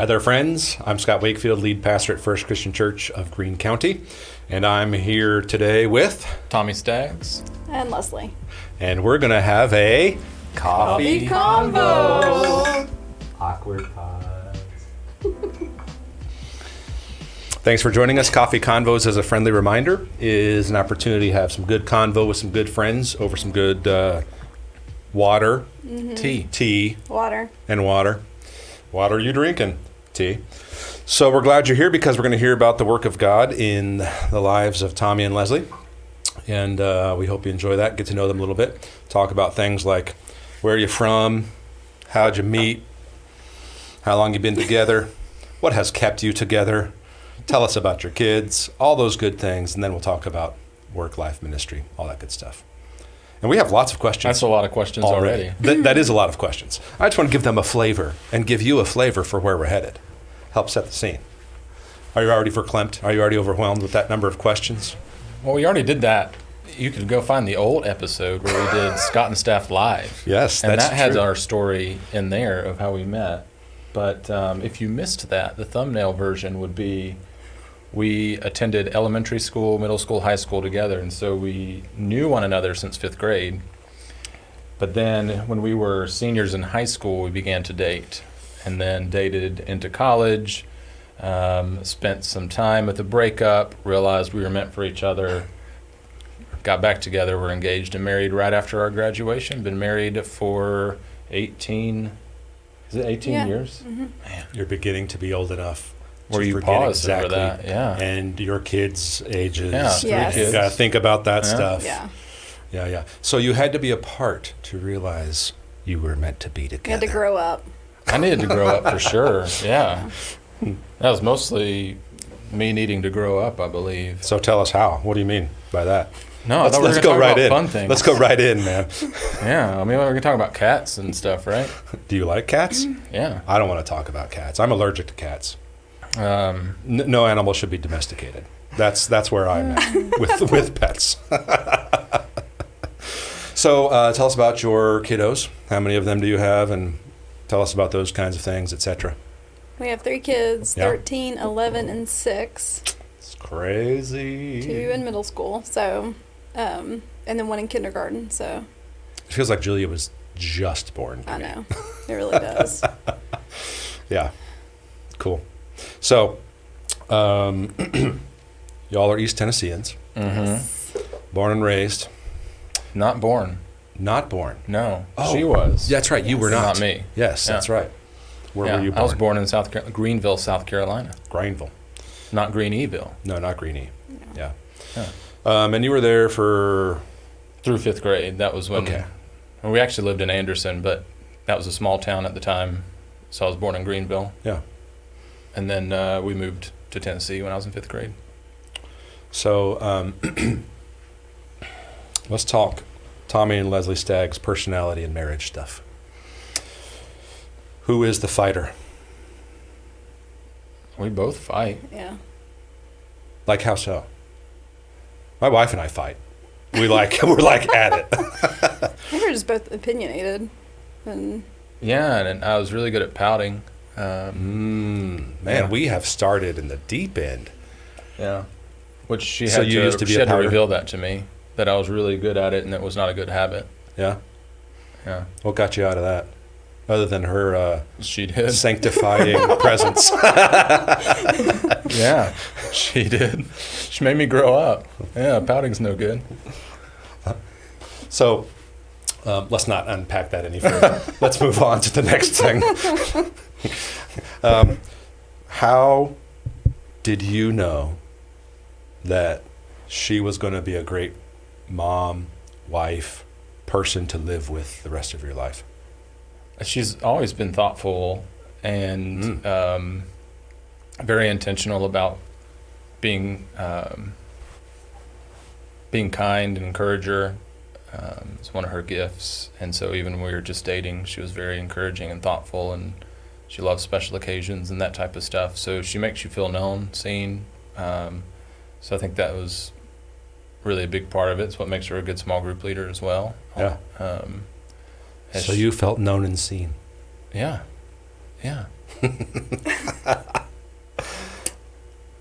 Hi there, friends. I'm Scott Wakefield, lead pastor at First Christian Church of Greene County, and I'm here today with Tommy Staggs and Leslie. And we're going to have a Coffee Convos. Awkward pause. Thanks for joining us. Coffee Convos, as a friendly reminder, is an opportunity to have some good convo with some good friends over some good water, tea, Water. and water. Water are you drinking? Tea. So we're glad you're here because we're going to hear about the work of God in the lives of Tommy and Leslie. And we hope you enjoy that, get to know them a little bit. Talk about things like where are you from, how'd you meet, how long you been together, what has kept you together, tell us about your kids, all those good things. And then we'll talk about work, life, ministry, all that good stuff. And we have lots of questions. That's a lot of questions already. That is a lot of questions. I just want to give them a flavor and give you a flavor for where we're headed. Help set the scene. Are you already verklempt? Are you already overwhelmed with that number of questions? Well, we already did that. You could go find the old episode where we did Scott and Staff Live. Yes, and that's that has true. our story in there of how we met. But if you missed that, the thumbnail version would be we attended elementary school, middle school, high school together, and so we knew one another since 5th grade. But then when we were seniors in high school, we began to date, and then dated into college, spent some time with a breakup, realized we were meant for each other, got back together, were engaged and married right after our graduation, been married for 18 years? Mm-hmm. Man, You're beginning to be old enough. where to you forget paused over that, yeah. And your kids' ages. Yeah, three Yes. You kids. got to think about that Yeah. stuff. Yeah. Yeah. So you had to be apart to realize you were meant to be together. You had to grow up. I needed to grow up for sure, yeah. That was mostly me needing to grow up, I believe. So tell us how. What do you mean by that? No, I Let's thought we were go going to talk right about in. fun things. Let's go right in, man. Yeah, I mean, we're going to talk about cats and stuff, right? Do you like cats? Yeah. I don't want to talk about cats. I'm allergic to cats. Um, No animal should be domesticated. That's where I'm at with pets. So tell us about your kiddos. How many of them do you have? And tell us about those kinds of things, etc. We have 3 kids, Yeah. 13, 11, and 6. It's crazy. 2 in middle school, so, and then 1 in kindergarten, so It feels like Julia was just born. to I me. know. It really does. Yeah. Cool. So, y'all are East Tennesseans, born and raised. not born. Not born. No, Oh. she was. That's right. You were not. Not me. Yes, Yeah. that's right. Where Yeah, were you born? I was born in Greenville, South Carolina. Greenville. Not Greeneville. No, not Greene. Yeah. Yeah. And you were there for... Through 5th grade. That was when Okay. we actually lived in Anderson, but that was a small town at the time. So I was born in Greenville. Yeah. And then we moved to Tennessee when I was in 5th grade. So let's talk Tommy and Leslie Staggs' personality and marriage stuff. Who is the fighter? We both fight. Yeah. Like how so? My wife and I fight. We're like at it. I think we're just both opinionated. And Yeah, and I was really good at pouting. Man, Yeah. we have started in the deep end. Yeah. Which she So had you to, used to be she a had to pouter? reveal that to me, that I was really good at it and it was not a good habit. Yeah. Yeah. What got you out of that? Other than her She did. sanctifying presence. Yeah, she did. She made me grow up. Yeah, pouting's no good. So let's not unpack that any further. Let's move on to the next thing. How did you know that she was going to be a great mom, wife, person to live with the rest of your life? She's always been thoughtful and very intentional about being kind and encourager. It's one of her gifts. And so even when we were just dating, she was very encouraging and thoughtful, and she loves special occasions and that type of stuff. So she makes you feel known, seen. So I think that was really a big part of it. It's what makes her a good small group leader as well. Yeah. So you felt known and seen. Yeah. Yeah.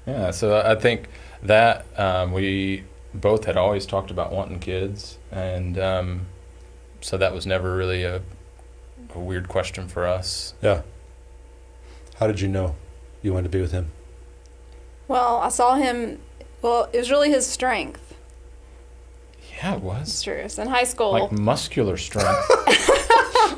Yeah, so I think that we both had always talked about wanting kids, and so that was never really a weird question for us. Yeah. How did you know you wanted to be with him? Well, I saw him. Well, it was really his strength. Yeah, it It's was. true. So in high school, Like muscular strength.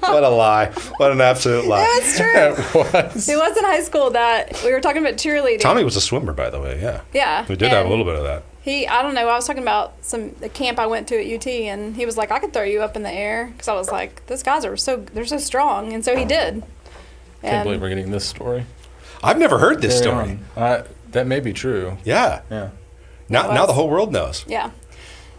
What a lie. What an absolute lie. it's true. It was. It was in high school that we were talking about cheerleading. Tommy was a swimmer, by the way, yeah. Yeah. We did have a and little bit of that. I don't know, I was talking about the camp I went to at UT, and he was like, I could throw you up in the air. Because I was like, those guys they're so strong. And so he did. Can't believe we're getting this story. I've never heard this Carry story. on. That may be true. Yeah. Yeah. Now the whole world knows. Yeah.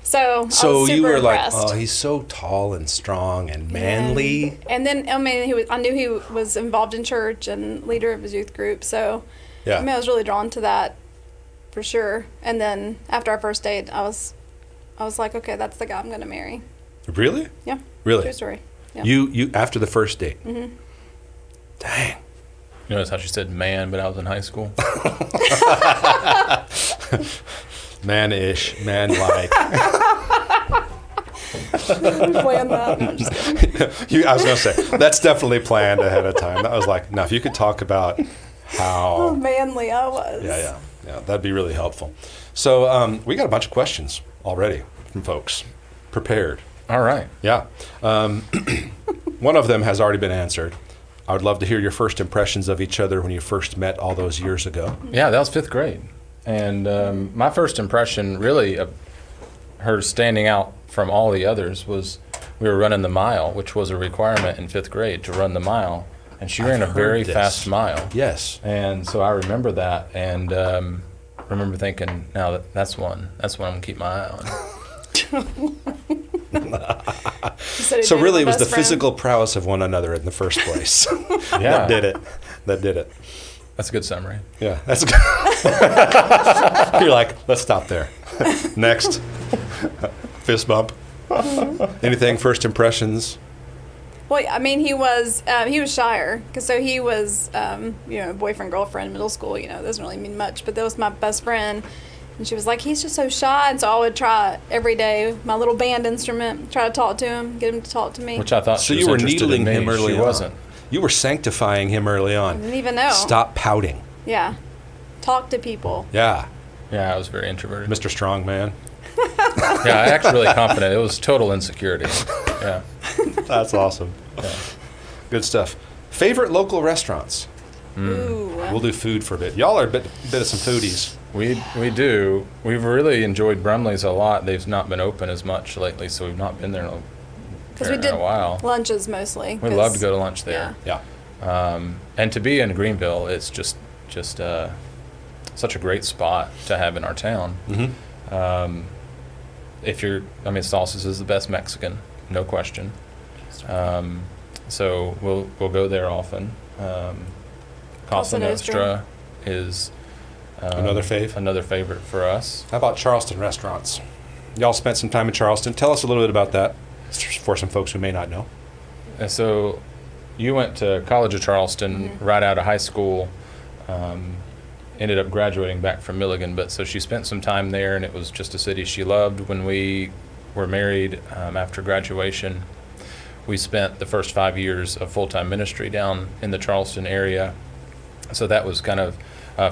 So I was So you super were impressed. like, oh, he's so tall and strong and manly. And then, I mean, I knew he was involved in church and leader of his youth group. So, Yeah. I mean, I was really drawn to that for sure. And then after our first date, I was like, okay, that's the guy I'm going to marry. Really? Yeah. Really? True story. Yeah. You after the first date? Mm-hmm. Dang. You notice how she said man, but I was in high school? Man-ish, man-like. Plan that. No, I'm just kidding. I was going to say, that's definitely planned ahead of time. That was like, now if you could talk about Oh, how... manly I was. Yeah, that'd be really helpful. So we got a bunch of questions already from folks prepared. All right. Yeah. One of them has already been answered. I would love to hear your first impressions of each other when you first met all those years ago. Yeah, that was 5th grade. And my first impression, really, of her standing out from all the others was we were running the mile, which was a requirement in 5th grade to run the mile. And she ran a heard very this. fast mile. Yes. And so I remember that, and remember thinking, now that's one I'm going to keep my eye on. So really it was the physical prowess of one another in the first place. Yeah. That did it. That's a good summary. Yeah, that's good. You're like, let's stop there. Next. Fist bump. Anything, first impressions? Well, I mean, he was shyer, because so he was, boyfriend, girlfriend, middle school, doesn't really mean much, but that was my best friend. And she was like, he's just so shy. And so I would try every day, my little band instrument, try to talk to him, get him to talk to me. Which I thought So she you was were interested needling in me. him early She on. wasn't. You were sanctifying him early I on. didn't even know. Stop pouting. Yeah. Talk to people. Yeah. Yeah, I was very introverted. Mr. Strongman. Yeah, I acted really confident. It was total insecurity. Yeah. That's awesome. Yeah. Good stuff. Favorite local restaurants? Ooh. We'll do food for a bit. Y'all are a bit of some foodies. We do. We've really enjoyed Brumley's a lot. They've not been open as much lately, so we've not been there Because we in did a while. lunches mostly. We love to go to lunch there. Yeah. And to be in Greenville, it's just such a great spot to have in our town. Mm-hmm. Sauces is the best Mexican, no question. So we'll go there often. Casa Nostra is Another fave? Another favorite for us. How about Charleston restaurants? Y'all spent some time in Charleston. Tell us a little bit about that for some folks who may not know. And so you went to College of Charleston right out of high school. Ended up graduating back from Milligan, but so she spent some time there, and it was just a city she loved. When we were married after graduation, we spent the first 5 years of full-time ministry down in the Charleston area. So that was kind of,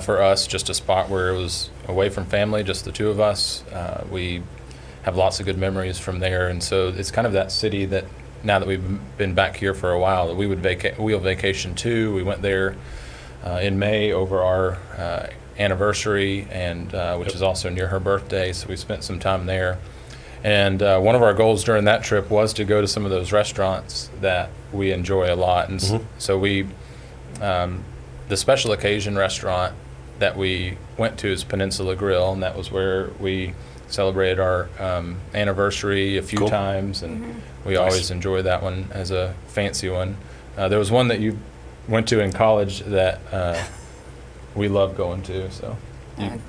for us, just a spot where it was away from family, just the two of us. We have lots of good memories from there, and so it's kind of that city that now that we've been back here for a while, that we would we'll vacation to. We went there in May over our anniversary, and which is also near her birthday, so we spent some time there. And one of our goals during that trip was to go to some of those restaurants that we enjoy a lot. And so we, the special occasion restaurant that we went to is Peninsula Grill, and that was where we celebrated our anniversary a few times, and we always enjoy that one as a fancy one. There was one that you went to in college that we love going to. So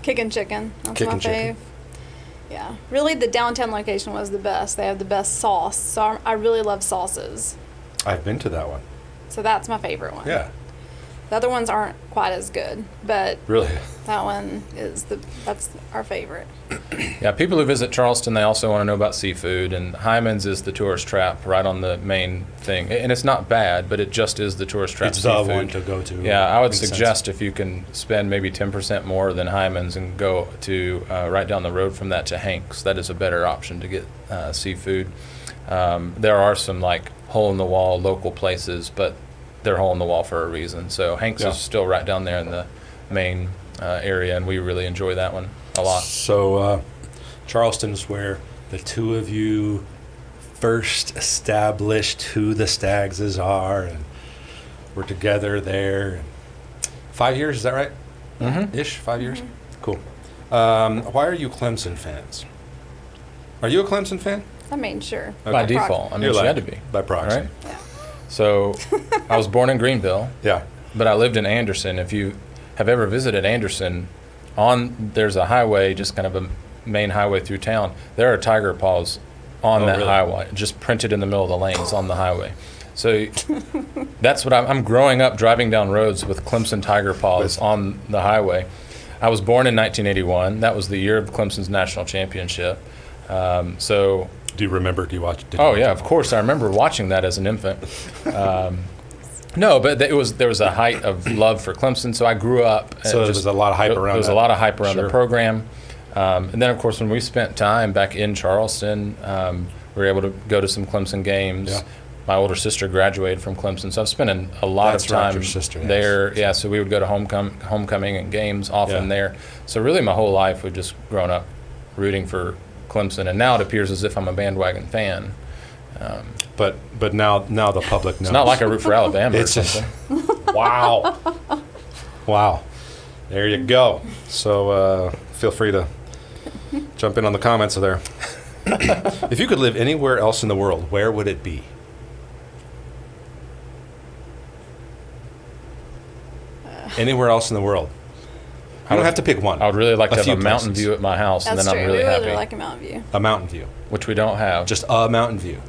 Kickin' Chicken. That's Kickin' my Chicken. fave. Yeah, really, the downtown location was the best. They have the best sauce, so I really love sauces. I've been to that one. So that's my favorite one. Yeah. The other ones aren't quite as good, but Really? that one is that's our favorite. Yeah, people who visit Charleston, they also want to know about seafood, and Hyman's is the tourist trap right on the main thing. And it's not bad, but it just is the tourist trap It's the seafood. one to go to. Yeah, I would Makes suggest if you can spend maybe 10% more than Hyman's and go to right down the road from that to Hank's. That is a better option to get seafood. There are some like hole-in-the-wall local places, but they're hole-in-the-wall for a reason. So Hank's is still right down there in the main area, and we really enjoy that one a lot. So Charleston's where the two of you first established who the Staggses are, and we're together there. 5 years, is that right? Mm-hmm. Ish, 5 years? Cool. Why are you Clemson fans? Are you a Clemson fan? I mean, sure. By default. I mean, You're she like- had to be. By proxy. Right? Yeah. So I was born in Greenville, Yeah. but I lived in Anderson. If you have ever visited Anderson, there's a highway, just kind of a main highway through town. There are tiger paws on that really? highway, just printed in the middle of the lanes on the highway. So that's what I'm growing up driving down roads with Clemson tiger paws on the highway. I was born in 1981. That was the year of Clemson's national championship. So Do you remember? Do you watch? Did you oh watch yeah, it? of course I remember watching that as an infant. No, but there was a height of love for Clemson, so I grew up. So there was a lot of hype around There was that. a lot of hype around Sure. the program, and then of course when we spent time back in Charleston, we were able to go to some Clemson games. Yeah. My older sister graduated from Clemson, so I've spent a lot That's of right, time your sister, yes. there. Yeah, so we would go to homecoming and games often Yeah. there. So really, my whole life we've just grown up rooting for Clemson, and now it appears as if I'm a bandwagon fan. But now the public knows. It's not like I root for Alabama or It's just something. wow, wow. There you go. So feel free to jump in on the comments there. If you could live anywhere else in the world, where would it be? Anywhere else in the world. You don't have to pick one. I would really like A to have few a mountain places. view at my house, That's and then true. I'm really we happy, really like a mountain view. A mountain view. which we don't have. Just a mountain view.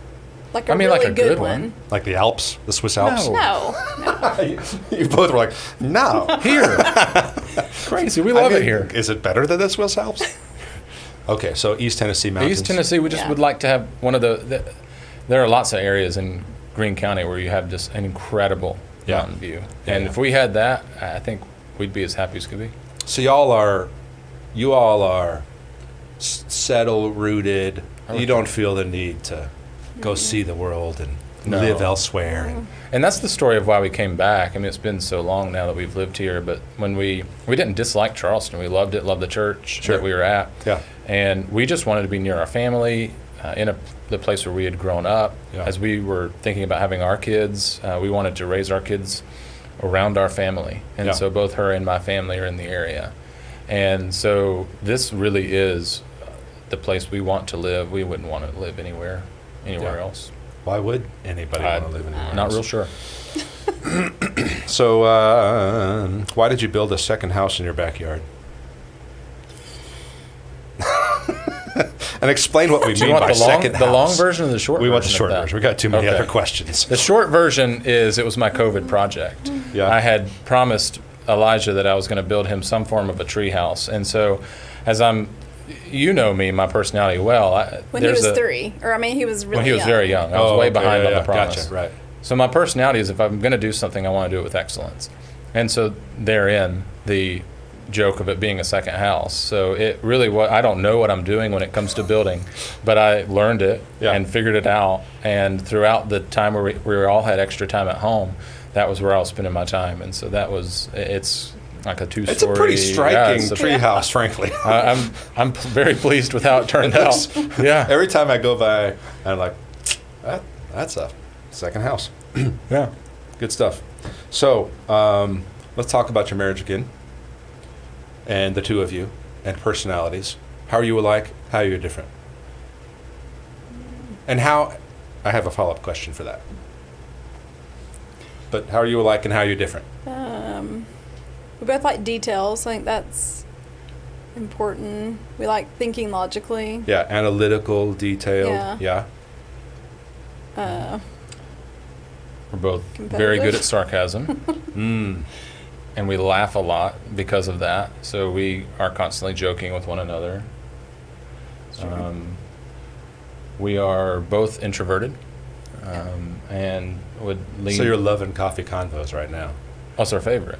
Like a I mean, really like a good good one. one. Like the Alps, the Swiss Alps. No. No. You both were like, no. Here. Crazy. We love I it mean, here. Is it better than the Swiss Alps? Okay, so East Tennessee mountains. East Tennessee, we just Yeah. would like to have one of there are lots of areas in Greene County where you have just an incredible Yeah. mountain view. Yeah, And yeah. if we had that, I think we'd be as happy as could be. So you all are settled, rooted. You don't feel the need to go see the world and No. live elsewhere. And, And that's the story of why we came back. I mean, it's been so long now that we've lived here, but when we didn't dislike Charleston. We loved it, loved the church Sure. that we were at. yeah, And we just wanted to be near our family, in the place where we had grown up. Yeah. As we were thinking about having our kids, we wanted to raise our kids around our family. And Yeah. so both her and my family are in the area. And so this really is the place we want to live. We wouldn't want to live anywhere Yeah. else. why would anybody want to live anywhere Not else? real sure. So why did you build a second house in your backyard? And explain what we Do you mean want by the long, second the long house. version or the short We version? want the short of that? version. We got too many Okay. other questions. The short version is it was my COVID project. Yeah. I had promised Elijah that I was going to build him some form of a tree house. And so you know me, my personality well. When he was 3, or I mean, he was really When he was young. very young. I was way behind on the promise. Gotcha, right. So my personality is if I'm going to do something, I want to do it with excellence. And so therein, the joke of it being a second house. So it really I don't know what I'm doing when it comes to building, but I learned it Yeah. and figured it out. And throughout the time where we all had extra time at home, that was where I was spending my time. And so it's like a 2-story. It's a pretty striking it's a- tree house, frankly. I'm very pleased with how it turned out. Yeah. Every time I go by, I'm like, that's a second house. Yeah. Good stuff. So let's talk about your marriage again, and the two of you, and personalities. How are you alike? How are you different? And how? I have a follow-up question for that. But how are you alike and how are you different? We both like details. I think that's important. We like thinking logically. Yeah, analytical, detailed. Yeah. We're both very good at sarcasm. and we laugh a lot because of that. So we are constantly joking with one another. We are both introverted, and would lean. So you're loving coffee convos right now. That's our favorite.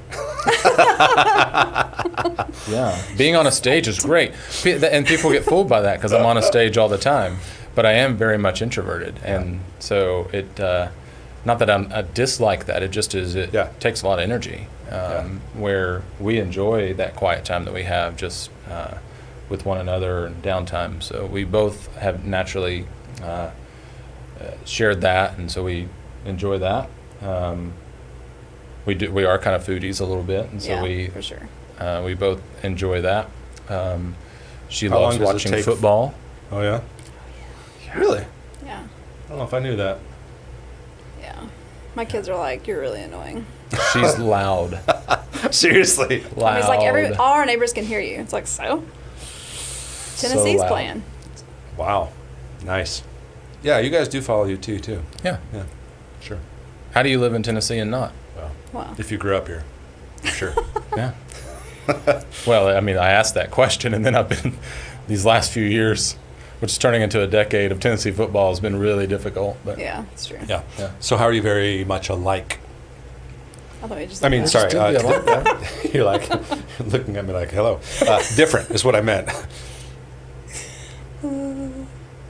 Yeah, being on a stage is great, and people get fooled by that because I'm on a stage all the time. But I am very much introverted, and so it. Not that I dislike that. It just is. It takes a lot of energy. Where we enjoy that quiet time that we have just with one another and downtime. So we both have naturally shared that, and so we enjoy that. We are kind of foodies a little bit, and so we for sure. We both enjoy that. She How loves long does it watching take? football. Oh yeah. Really? Yeah. I don't know if I knew that. Yeah. My kids are like, you're really annoying. She's loud. Seriously. Loud. It's like all our neighbors can hear you. It's like, so? Tennessee's loud. playing. Wow. Nice. Yeah, you guys do follow you too. Yeah. Yeah. Sure. How do you live in Tennessee and not? Well, Wow. if you grew up here, for sure. Yeah. Well, I mean, I asked that question, and then I've been these last few years, which is turning into a decade of Tennessee football, has been really difficult. But Yeah, it's true. Yeah. Yeah. So how are you very much alike? I thought we just. I mean, sorry. Just did that like that. You're like looking at me like, hello. Different is what I meant.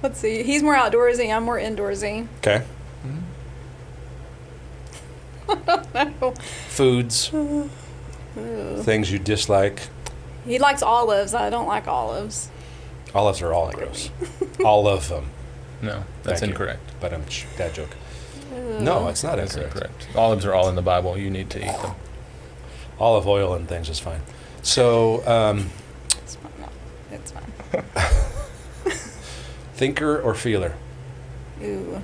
Let's see. He's more outdoorsy. I'm more indoorsy. Okay. No. Foods, Ooh. things you dislike. He likes olives. I don't like olives. Olives are all gross. All of them. No, that's Thank you. incorrect. But I'm dad joke. No, it's not That's incorrect. incorrect. Olives are all in the Bible. You need to eat them. Olive oil and things is fine. So, It's fine. No, it's fine. thinker or feeler? Ooh.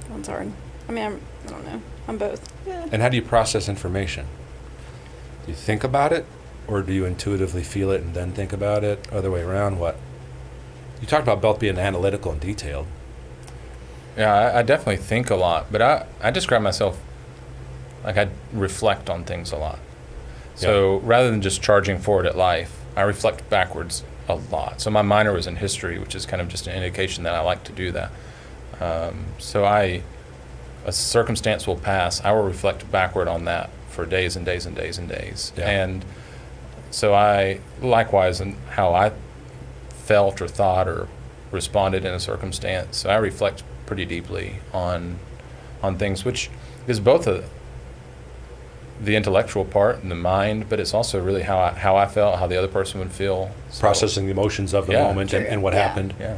That one's hard. I mean, I don't know. I'm both. Yeah. And how do you process information? Do you think about it, or do you intuitively feel it and then think about it? Other way around, what? You talked about both being analytical and detailed. Yeah, I definitely think a lot, but I describe myself like I reflect on things a lot. So rather than just charging forward at life, I reflect backwards a lot. So my minor was in history, which is kind of just an indication that I like to do that. So a circumstance will pass, I will reflect backward on that for days and days and days and days. Yeah. And so I, likewise, in how I felt or thought or responded in a circumstance, so I reflect pretty deeply on things, which is both the intellectual part and the mind, but it's also really how I felt, how the other person would feel. So, Processing the emotions of the Yeah. moment and what Yeah. happened. Yeah.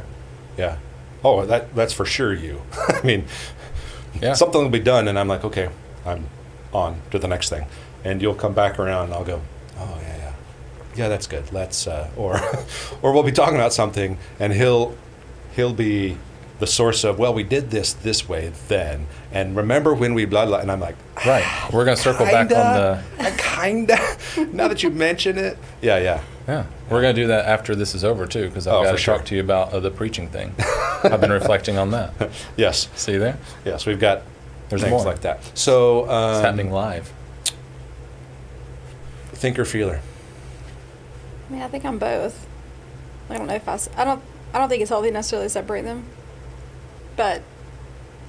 Yeah. Oh, that's for sure you. I mean, Yeah. something will be done, and I'm like, okay, I'm on to the next thing. And you'll come back around, and I'll go, oh, yeah, that's good. Let's, or we'll be talking about something, and he'll be the source of, well, we did this way then, and remember when we blah, blah, and I'm like, Right. We're going to circle back on kinda, now that you mention it. Yeah. Yeah. We're going to do that after this is over, too, because I've Oh, got for to sure. talk to you about the preaching thing. I've been reflecting on that. Yes. See there? Yes, we've got There's things more. like that. So, It's happening live. thinker, feeler. I mean, I think I'm both. I don't know if I don't think it's healthy necessarily to separate them. But,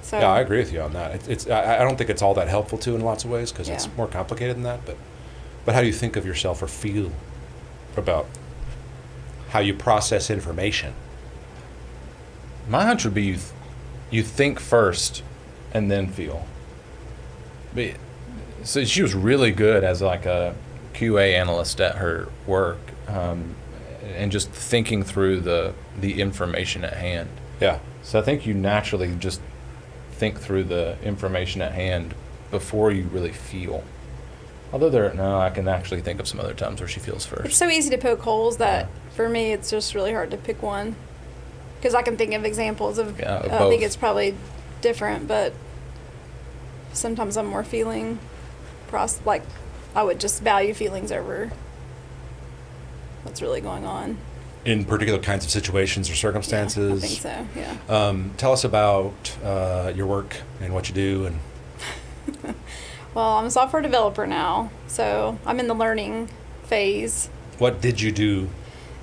so. Yeah, I agree with you on that. I don't think it's all that helpful too in lots of ways because it's Yeah. more complicated than that. But how do you think of yourself or feel about how you process information? My hunch would be you think first and then feel. But, so she was really good as like a QA analyst at her work, and just thinking through the information at hand. Yeah. So I think you naturally just think through the information at hand before you really feel. Although I can actually think of some other times where she feels It's first. so easy to poke holes that for me it's just really hard to pick one. Because I can think of examples of, Yeah, of I both. think it's probably different, but sometimes I'm more feeling, like I would just value feelings over what's really going on. In particular kinds of situations or circumstances. Yeah, I think so, yeah. Tell us about your work and what you do. And Well, I'm a software developer now, so I'm in the learning phase. What did you do?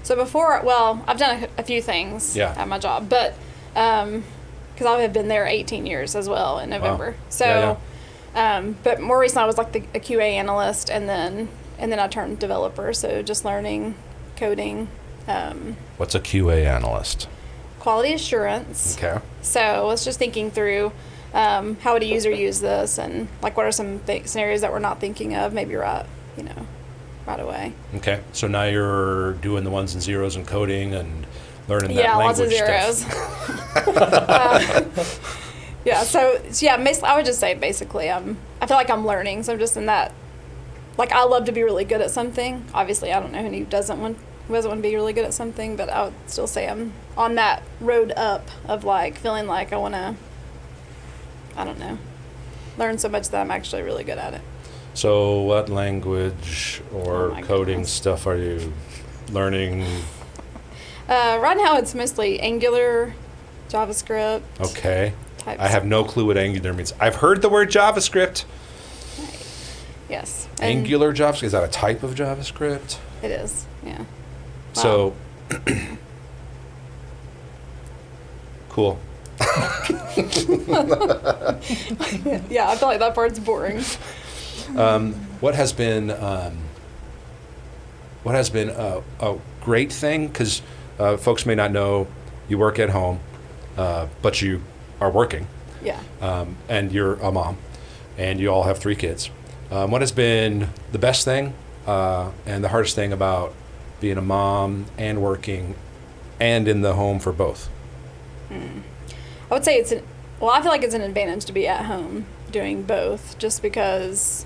So before, well, I've done a few things Yeah. at my job, but because I have been there 18 years as well in November. Wow. So, Yeah, but more recently I was like a QA analyst, and then I turned developer. So just learning coding, What's a QA analyst? quality assurance. Okay. So I was just thinking through how would a user use this, and like what are some scenarios that we're not thinking of, maybe right away. Okay. So now you're doing the ones and zeros and coding and learning that Yeah, lots language of zeros. stuff. Yeah, so yeah, basically, I would just say basically, I feel like I'm learning, so I'm just in that. Like, I love to be really good at something. Obviously, I don't know who doesn't want to be really good at something, but I would still say I'm on that road up of like feeling like I want to, I don't know, learn so much that I'm actually really good at it. So what language or Oh my coding goodness. stuff are you learning? Right now, it's mostly Angular, JavaScript. Okay. Types. I have no clue what Angular means. I've heard the word JavaScript. Yes. And Angular JavaScript, is that a type of JavaScript? It is. Yeah. So, cool. Yeah, I feel like that part's boring. What has been a great thing? Because folks may not know you work at home, but you are working, Yeah. and you're a mom, and you all have 3 kids. What has been the best thing and the hardest thing about being a mom and working and in the home for both? I would say I feel like it's an advantage to be at home doing both, just because,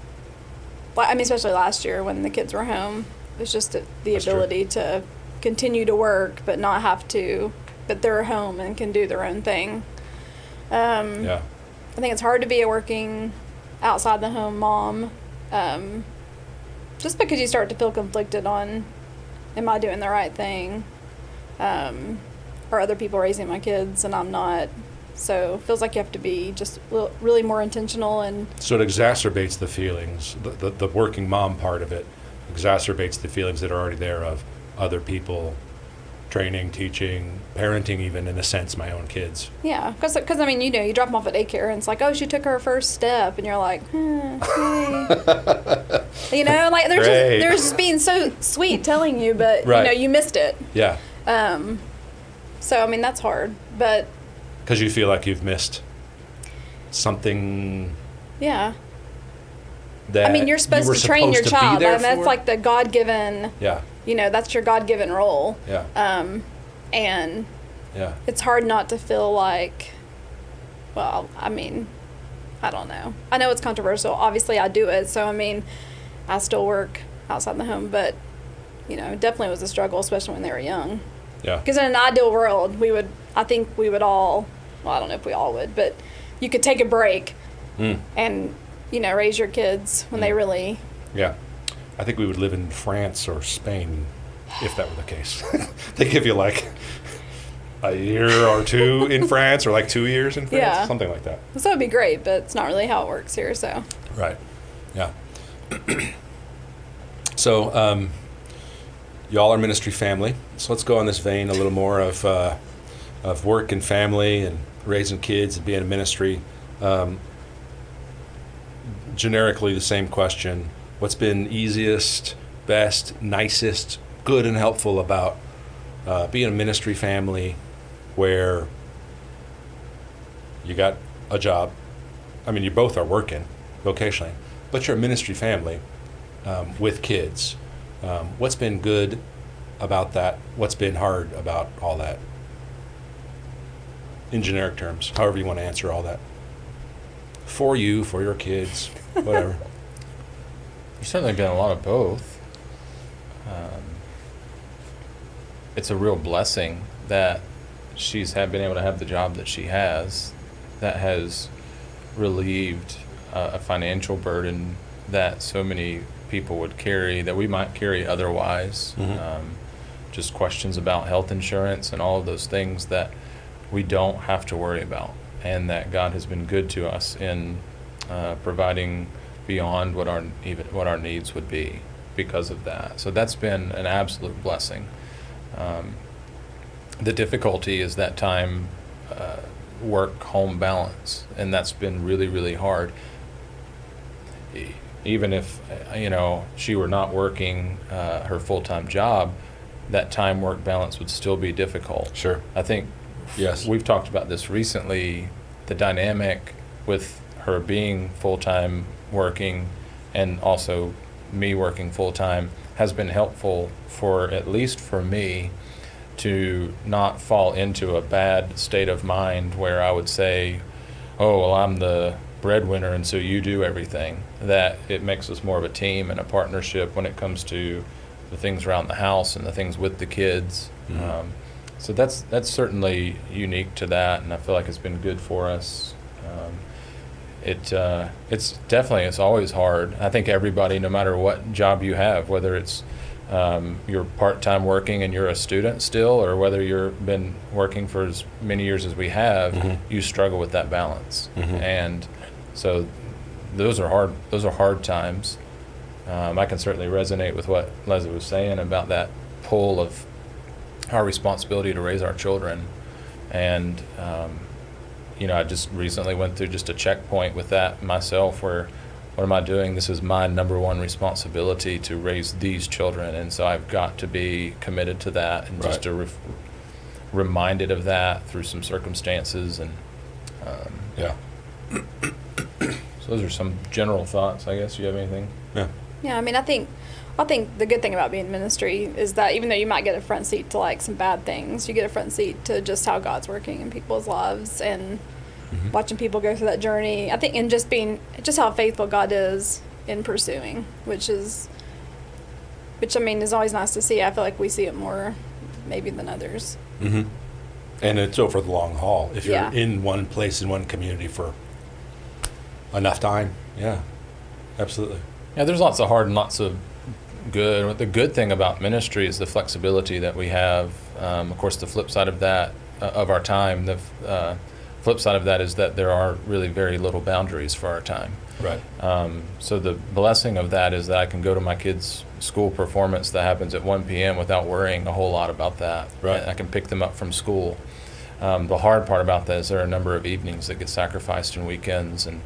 I mean, especially last year when the kids were home, it's just the That's true. ability to continue to work, but not have to, but they're home and can do their own thing. Yeah. I think it's hard to be a working outside the home mom, just because you start to feel conflicted on, am I doing the right thing? Are other people raising my kids and I'm not? So it feels like you have to be just really more intentional. And So it exacerbates the feelings, the working mom part of it exacerbates the feelings that are already there of other people training, teaching, parenting even, in a sense, my own kids. yeah, because I mean, you drop them off at daycare and it's like, oh, she took her first step, and you're like, okay. Like Great. they're just being so sweet telling you, but Right. you missed it. Yeah, So I mean, that's hard, but because you feel like you've missed something yeah. that I mean, you're supposed you were to train your supposed to child. be there I mean, that's for. like the God-given, Yeah, that's your God-given role. yeah, And yeah. it's hard not to feel like, well, I mean, I don't know. I know it's controversial. Obviously, I do it. So, I mean, I still work outside the home, but, it definitely was a struggle, especially when they were young. Yeah. Because in an ideal world, I think we would all, well, I don't know if we all would, but you could take a break and, raise your kids when they really, Yeah. I think we would live in France or Spain if that were the case. They give you like a year or 2 in France or like 2 years in France, Yeah. something like that. so it'd be great, but it's not really how it works here, so. Right. Yeah. So, y'all are ministry family. So let's go on this vein a little more of work and family and raising kids and being in ministry. Generically, the same question: what's been easiest, best, nicest, good, and helpful about being a ministry family, where you got a job? I mean, you both are working vocationally, but you're a ministry family with kids. What's been good about that? What's been hard about all that? In generic terms, however you want to answer all that. For you, for your kids, whatever. There's certainly been a lot of both. It's a real blessing that she's been able to have the job that she has, that has relieved a financial burden that so many people would carry, that we might carry otherwise. Just questions about health insurance and all of those things that we don't have to worry about, and that God has been good to us in providing beyond what our needs would be because of that. So that's been an absolute blessing. The difficulty is that time work-home balance, and that's been really, really hard. Even if, she were not working her full-time job, that time-work balance would still be difficult. Sure. I think Yes. we've talked about this recently, the dynamic with her being full-time working and also me working full-time has been helpful for, at least for me, to not fall into a bad state of mind where I would say, oh, well, I'm the breadwinner and so you do everything. That it makes us more of a team and a partnership when it comes to the things around the house and the things with the kids. Mhm. So that's certainly unique to that, and I feel like it's been good for us. It's always hard. I think everybody, no matter what job you have, whether it's you're part-time working and you're a student still, or whether you've been working for as many years as we have, Mhm. you struggle with that balance. Mhm. And so those are hard. Those are hard times. I can certainly resonate with what Leslie was saying about that pull of our responsibility to raise our children. And I just recently went through just a checkpoint with that myself, where what am I doing? This is my number one responsibility to raise these children, and so I've got to be committed to that, and just reminded of that through some circumstances. And Yeah. so those are some general thoughts. I guess you have anything? Yeah. Yeah, I mean, I think the good thing about being in ministry is that even though you might get a front seat to like some bad things, you get a front seat to just how God's working in people's lives and Mhm. watching people go through that journey. I think, and just how faithful God is in pursuing, which I mean is always nice to see. I feel like we see it more maybe than others. Mm-hmm. And it's over the long haul. If you're Yeah. in one place, in one community for enough time, yeah, absolutely. Yeah, there's lots of hard and lots of good. The good thing about ministry is the flexibility that we have. Of course, the flip side of that, of our time, the flip side of that is that there are really very little boundaries for our time. Right. So the blessing of that is that I can go to my kids' school performance that happens at 1 p.m. without worrying a whole lot about that. Right. I can pick them up from school. The hard part about that is there are a number of evenings that get sacrificed and weekends, and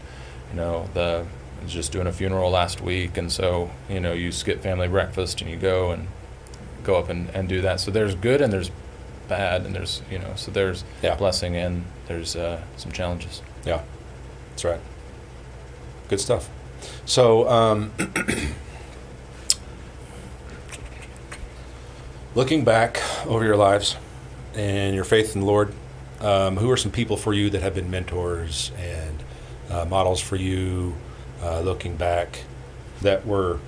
I was just doing a funeral last week, and so you skip family breakfast and you go up and do that. So there's good and there's bad, and there's so there's Yeah. blessing and there's some challenges. Yeah, that's right. Good stuff. So, looking back over your lives and your faith in the Lord, who are some people for you that have been mentors and models for you, looking back, that were,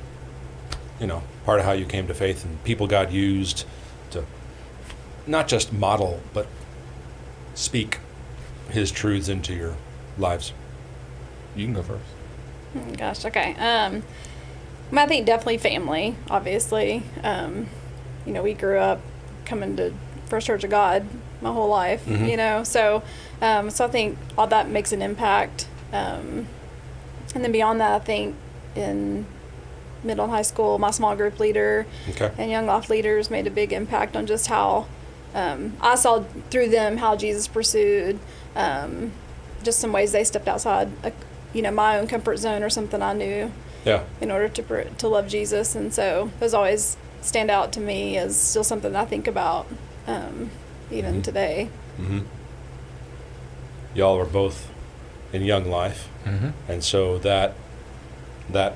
part of how you came to faith, and people God used to not just model, but speak His truths into your lives? You can go first. Gosh, okay. I think definitely family, obviously. We grew up coming to First Church of God my whole life, Mhm. so I think all that makes an impact. And then beyond that, I think in middle and high school, my small group leader Okay. and young life leaders made a big impact on just how I saw through them how Jesus pursued, just some ways they stepped outside, my own comfort zone or something I knew Yeah. in order to love Jesus. And so those always stand out to me as still something I think about even Mhm. today. Mm-hmm. Y'all are both in young life, Mm-hmm. and so that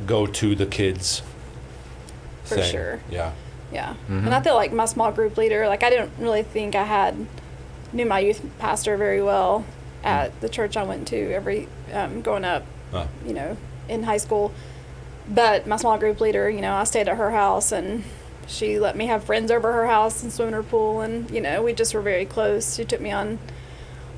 go to the kids For thing. sure. Yeah. Yeah. Mhm. And I feel like my small group leader, I didn't really think I knew my youth pastor very well at the church I went to growing up, Huh. in high school. But my small group leader, I stayed at her house, and she let me have friends over her house and swim in her pool, and, we just were very close. She took me on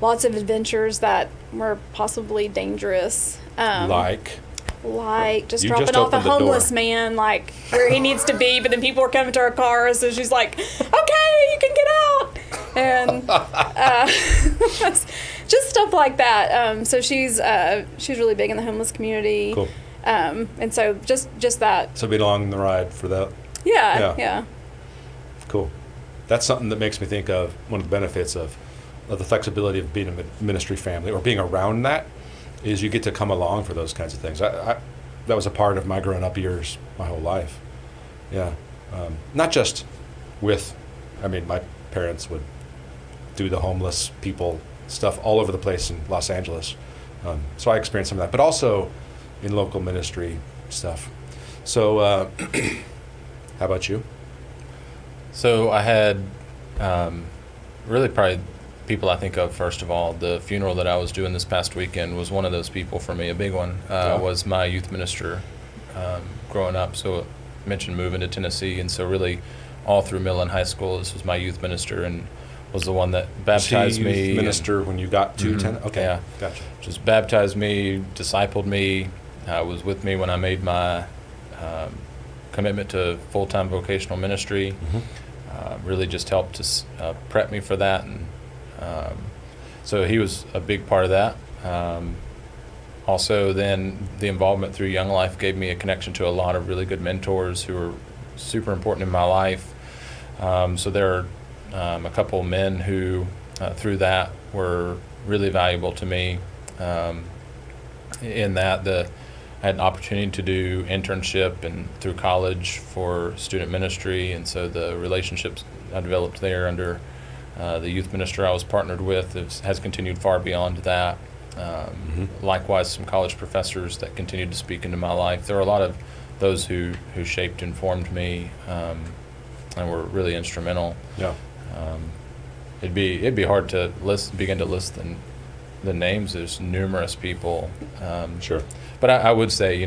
lots of adventures that were possibly dangerous. Like just You dropping just off a opened the door. homeless man, where he needs to be, but then people were coming to our car, so she's like, okay, you can get out. And just stuff like that. So she's really big in the homeless community. Cool. And so just that. So being along the ride for that. Yeah. Cool. That's something that makes me think of one of the benefits of the flexibility of being a ministry family or being around that is you get to come along for those kinds of things. That was a part of my growing up years, my whole life. Yeah. Not just my parents would do the homeless people stuff all over the place in Los Angeles. So I experienced some of that, but also in local ministry stuff. So how about you? So I had really probably people I think of, first of all, the funeral that I was doing this past weekend was one of those people for me. A big one was my youth minister growing up. So I mentioned moving to Tennessee, and so really all through middle and high school, this was my youth minister and was the one that baptized me. Youth minister when you got to Tennessee? Okay, yeah. Gotcha. Just baptized me, discipled me, was with me when I made my commitment to full-time vocational ministry. Really just helped to prep me for that, and so he was a big part of that. Also, then the involvement through Young Life gave me a connection to a lot of really good mentors who were super important in my life. So there are a couple men who, through that, were really valuable to me. In that, I had an opportunity to do internship and through college for student ministry, and so the relationships I developed there under the youth minister I was partnered with has continued far beyond that. Likewise, some college professors that continued to speak into my life. There are a lot of those who shaped and formed me, and were really instrumental. Yeah. It'd be hard to begin to list the names. There's numerous people. Sure. But I would say,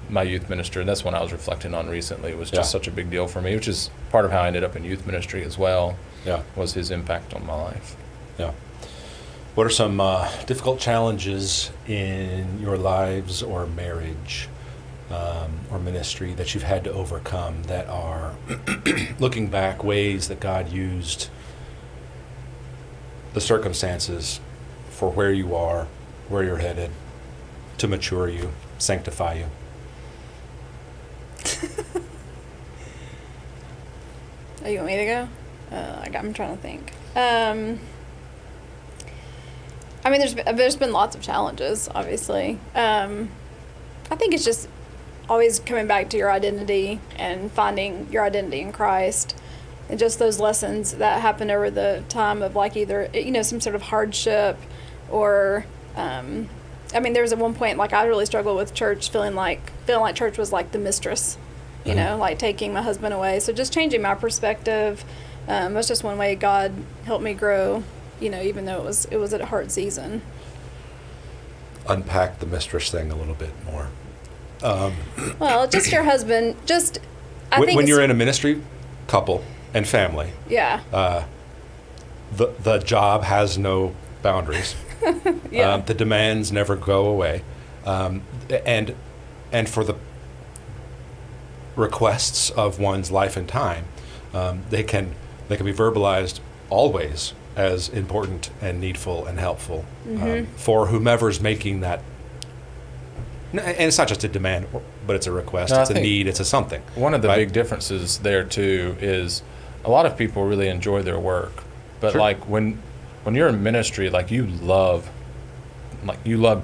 my youth minister, and that's one I was reflecting on recently, was just such a big deal for me, which is part of how I ended up in youth ministry as well. Yeah. Was his impact on my life. Yeah. What are some difficult challenges in your lives or marriage or ministry that you've had to overcome that are, looking back, ways that God used the circumstances for where you are, where you're headed, to mature you, sanctify you? Oh, you want me to go? I'm trying to think. There's been lots of challenges, obviously. I think it's just always coming back to your identity and finding your identity in Christ, and just those lessons that happened over the time of either some sort of hardship or. There was at one point I really struggled with church, feeling like church was like the mistress, taking my husband away. So just changing my perspective. That's just one way God helped me grow, even though it was a hard season. Unpack the mistress thing a little bit more. Well, just your husband. When you're in a ministry couple and family, yeah, the job has no boundaries. Yeah. The demands never go away, and for the requests of one's life and time, they can be verbalized always as important and needful and helpful for whomever's making that. And it's not just a demand, but it's a request, it's a need, it's a something. One of the big differences there too is a lot of people really enjoy their work, but Sure. When you're in ministry, you love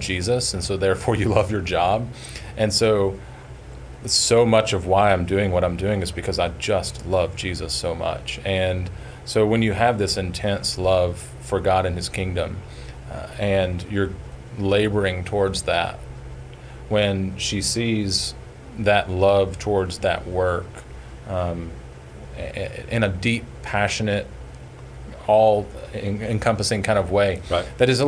Jesus, and so therefore you love your job. And so much of why I'm doing what I'm doing is because I just love Jesus so much. And so when you have this intense love for God and His kingdom, and you're laboring towards that, when she sees that love towards that work in a deep, passionate, all-encompassing kind of way, right. That is there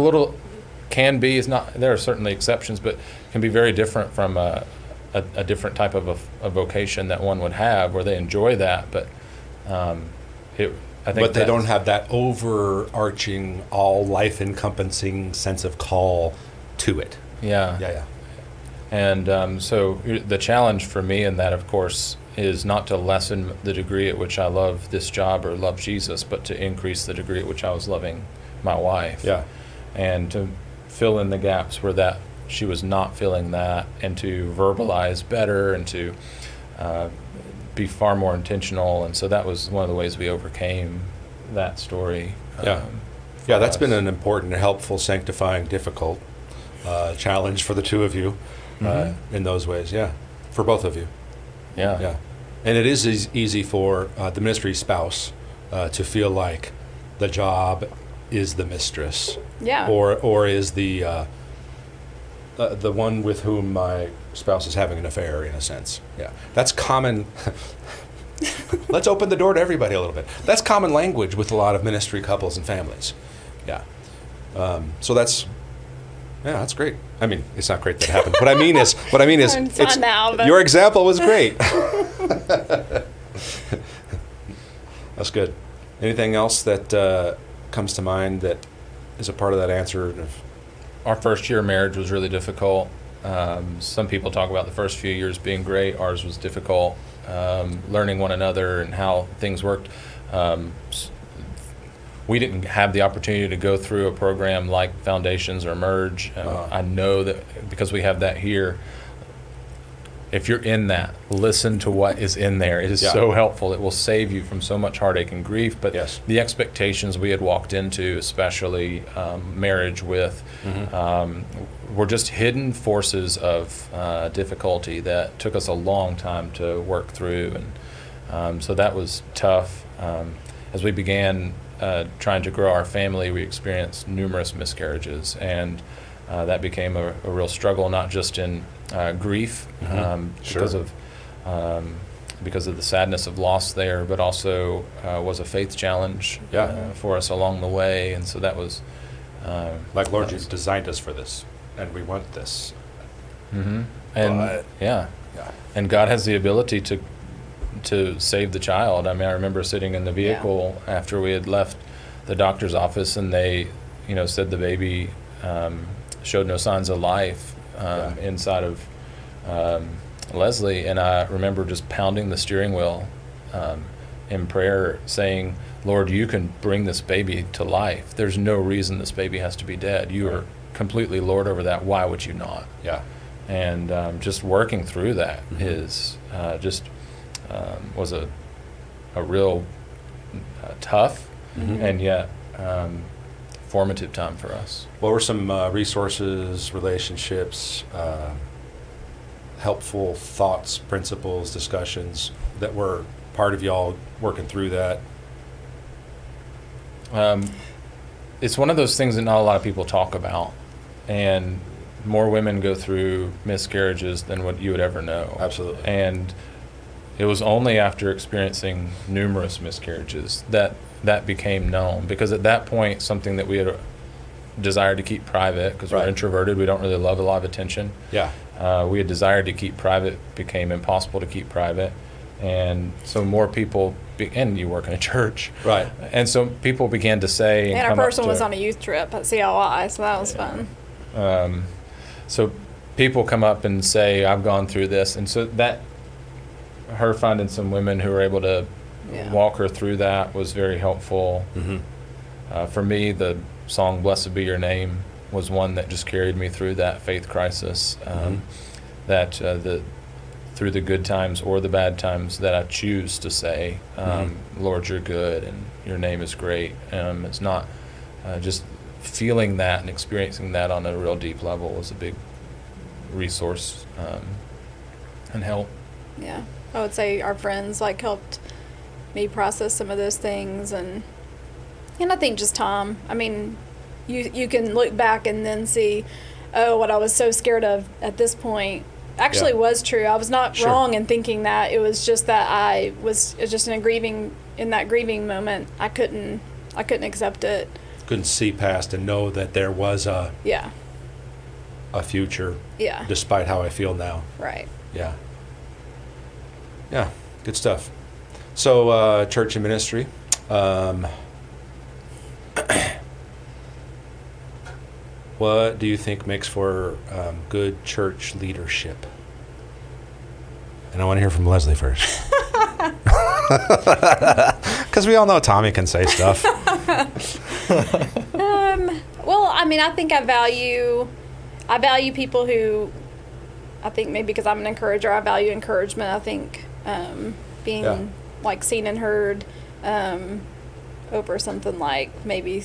are certainly exceptions, but can be very different from a different type of a vocation that one would have, where they enjoy that, but they don't have that overarching, all life-encompassing sense of call to it. Yeah. And so the challenge for me in that, of course, is not to lessen the degree at which I love this job or love Jesus, but to increase the degree at which I was loving my wife. Yeah. And to fill in the gaps where that she was not feeling that, and to verbalize better and to be far more intentional. And so that was one of the ways we overcame that story. Yeah. Yeah, that's been an important, helpful, sanctifying, difficult challenge for the two of you in those ways. Yeah, for both of you. Yeah. Yeah. And it is easy for the ministry spouse to feel like the job is the mistress. Yeah. Or is the one with whom my spouse is having an affair, in a sense. Yeah. That's common. Let's open the door to everybody a little bit. That's common language with a lot of ministry couples and families. Yeah. So that's great. I mean, it's not great that happened. What I mean is, It's fun now, but- your example was great. That's good. Anything else that comes to mind that is a part of that answer? Our first year of marriage was really difficult. Some people talk about the first few years being great. Ours was difficult. Learning one another and how things worked. We didn't have the opportunity to go through a program like Foundations or Merge. I know that because we have that here. If you're in that, listen to what is in there. It is so helpful. It will save you from so much heartache and grief. But the expectations we had walked into, especially marriage with, were just hidden forces of difficulty that took us a long time to work through. And so that was tough. As we began trying to grow our family, we experienced numerous miscarriages. And that became a real struggle, not just in grief because of the sadness of loss there, but also was a faith challenge for us along the way. And so that was like, Lord, you've designed us for this, and we want this. And and God has the ability to save the child. I mean, I remember sitting in the vehicle after we had left the doctor's office, and they, said the baby showed no signs of life inside of Leslie. And I remember just pounding the steering wheel in prayer, saying, Lord, you can bring this baby to life. There's no reason this baby has to be dead. You are completely Lord over that. Why would you not? Yeah. And just working through that is was a real tough and yet formative time for us. What were some resources, relationships, helpful thoughts, principles, discussions that were part of y'all working through that? It's one of those things that not a lot of people talk about, and more women go through miscarriages than what you would ever know. Absolutely. And it was only after experiencing numerous miscarriages that became known, because at that point, something that we had desired to keep private, because we're introverted, we don't really love a lot of attention. We had desired to keep private, became impossible to keep private. And so more people, and you work in a church. Right. And so people began to say. And our person was on a youth trip at CLI, so that was fun. So people come up and say, I've gone through this. And so that, her finding some women who were able to walk her through that was very helpful. For me, the song Blessed Be Your Name was one that just carried me through that faith crisis. Through the good times or the bad times, that I choose to say, Lord, you're good and your name is great. It's not just feeling that and experiencing that on a real deep level was a big resource and help. Yeah, I would say our friends helped me process some of those things, and I think just Tom. I mean, you can look back and then see, what I was so scared of at this point actually was true. I was not wrong in thinking that. It was just that I was just in that grieving moment. I couldn't accept it. Couldn't see past and know that there was a future. Yeah. Despite how I feel now. Right. Yeah. Yeah. Good stuff. So church and ministry. What do you think makes for good church leadership? And I want to hear from Leslie first. Because we all know Tommy can say stuff. Well, I mean, I think I value I value people who, I think maybe because I'm an encourager, I value encouragement. I think being like seen and heard over something like maybe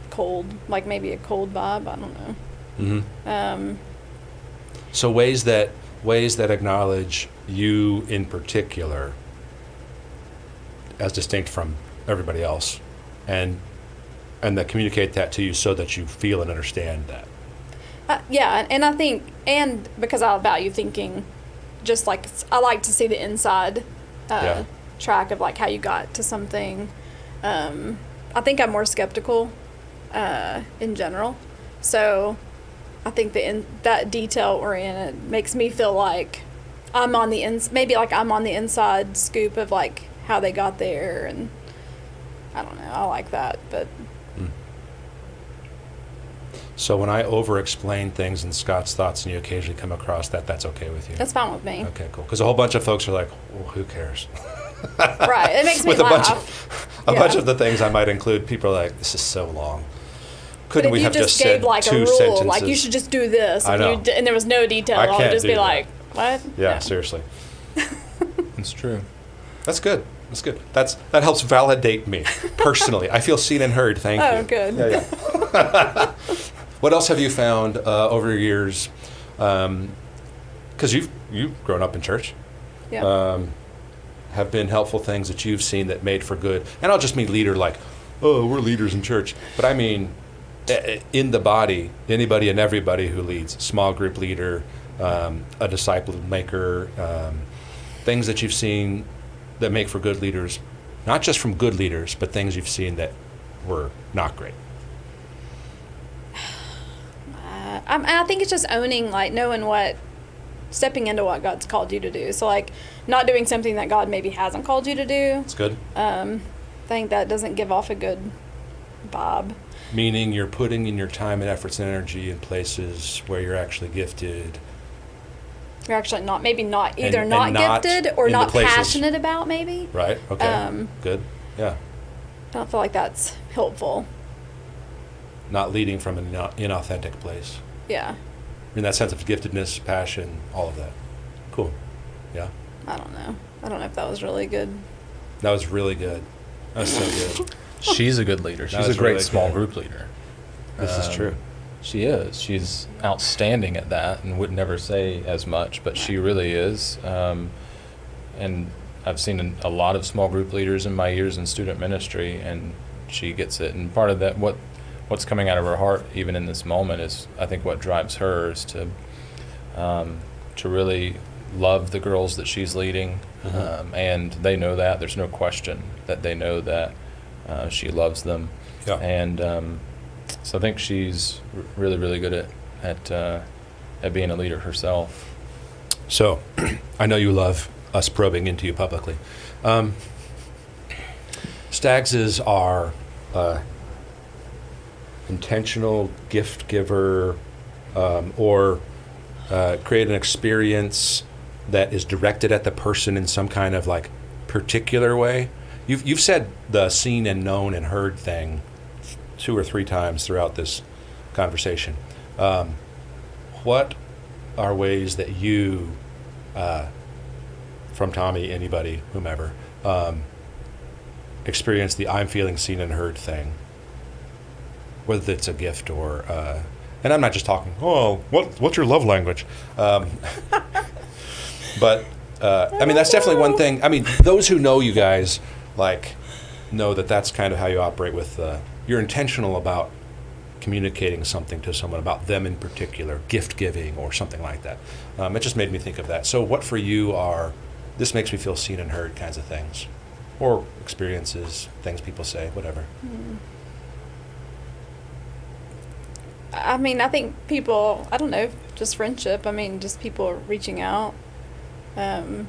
cold, like maybe a cold vibe. I don't know. Mm-hmm. So ways that acknowledge you in particular as distinct from everybody else, and that communicate that to you so that you feel and understand that. Yeah, and I think, and because I value thinking, just like I like to see the inside track of like how you got to something. I think I'm more skeptical in general, so I think that detail oriented makes me feel like I'm on the maybe like I'm on the inside scoop of like how they got there, and I don't know. I like that, but. So when I over-explain things in Scott's thoughts and you occasionally come across that, that's okay with you? That's fine with me. Okay, cool. Because a whole bunch of folks are like, well, who cares? Right. It makes me With laugh. a bunch of the things I might include, people are like, this is so long. Couldn't we have just gave said like two a rule, sentences? like you should just do this, I know. and there was no detail, I I would can't just do be that. like, what? Yeah, seriously. It's true. That's good. That's good. That helps validate me personally. I feel seen and heard. Thank you. Oh, good. Yeah. What else have you found over your years? Because you've grown up in church. Yeah. Have been helpful things that you've seen that made for good. And I'll just mean leader like, oh, we're leaders in church. But I mean, in the body, anybody and everybody who leads, small group leader, a disciple maker, things that you've seen that make for good leaders, not just from good leaders, but things you've seen that were not great. I think it's just owning, like knowing stepping into what God's called you to do. So like not doing something that God maybe hasn't called you to do. That's good. I think that doesn't give off a good vibe. Meaning you're putting in your time and efforts and energy in places where you're actually gifted. You're actually not either and not gifted or in the not places. Passionate about maybe. Right, okay, good, yeah. I don't feel like that's helpful. Not leading from an inauthentic place. Yeah. In that sense of giftedness, passion, all of that. Cool, yeah. I don't know. I don't know if that was really good. That was really good. That was so good. She's a good leader. She's was a great really small good. group leader. This is true. She is. She's outstanding at that and would never say as much, but she really is. And I've seen a lot of small group leaders in my years in student ministry, and she gets it. And part of that, what's coming out of her heart, even in this moment, is I think what drives her is to really love the girls that she's leading, and they know that. There's no question that they know that she loves them. Yeah. And so I think she's really, really good at being a leader herself. So, I know you love us probing into you publicly. Staggs are intentional gift giver, or create an experience that is directed at the person in some kind of like particular way. You've said the seen and known and heard thing 2 or 3 times throughout this conversation. What are ways that you, from Tommy, anybody, whomever, experience the I'm feeling seen and heard thing? Whether it's a gift or, and I'm not just talking, what's your love language? But, I mean, that's definitely one thing. I mean, those who know you guys, like, know that that's kind of how you operate with, you're intentional about communicating something to someone, about them in particular, gift giving or something like that. It just made me think of that. So what for you are, this makes me feel seen and heard kinds of things? Or experiences, things people say, whatever. I mean, I think people, I don't know, just friendship. I mean, just people reaching out. To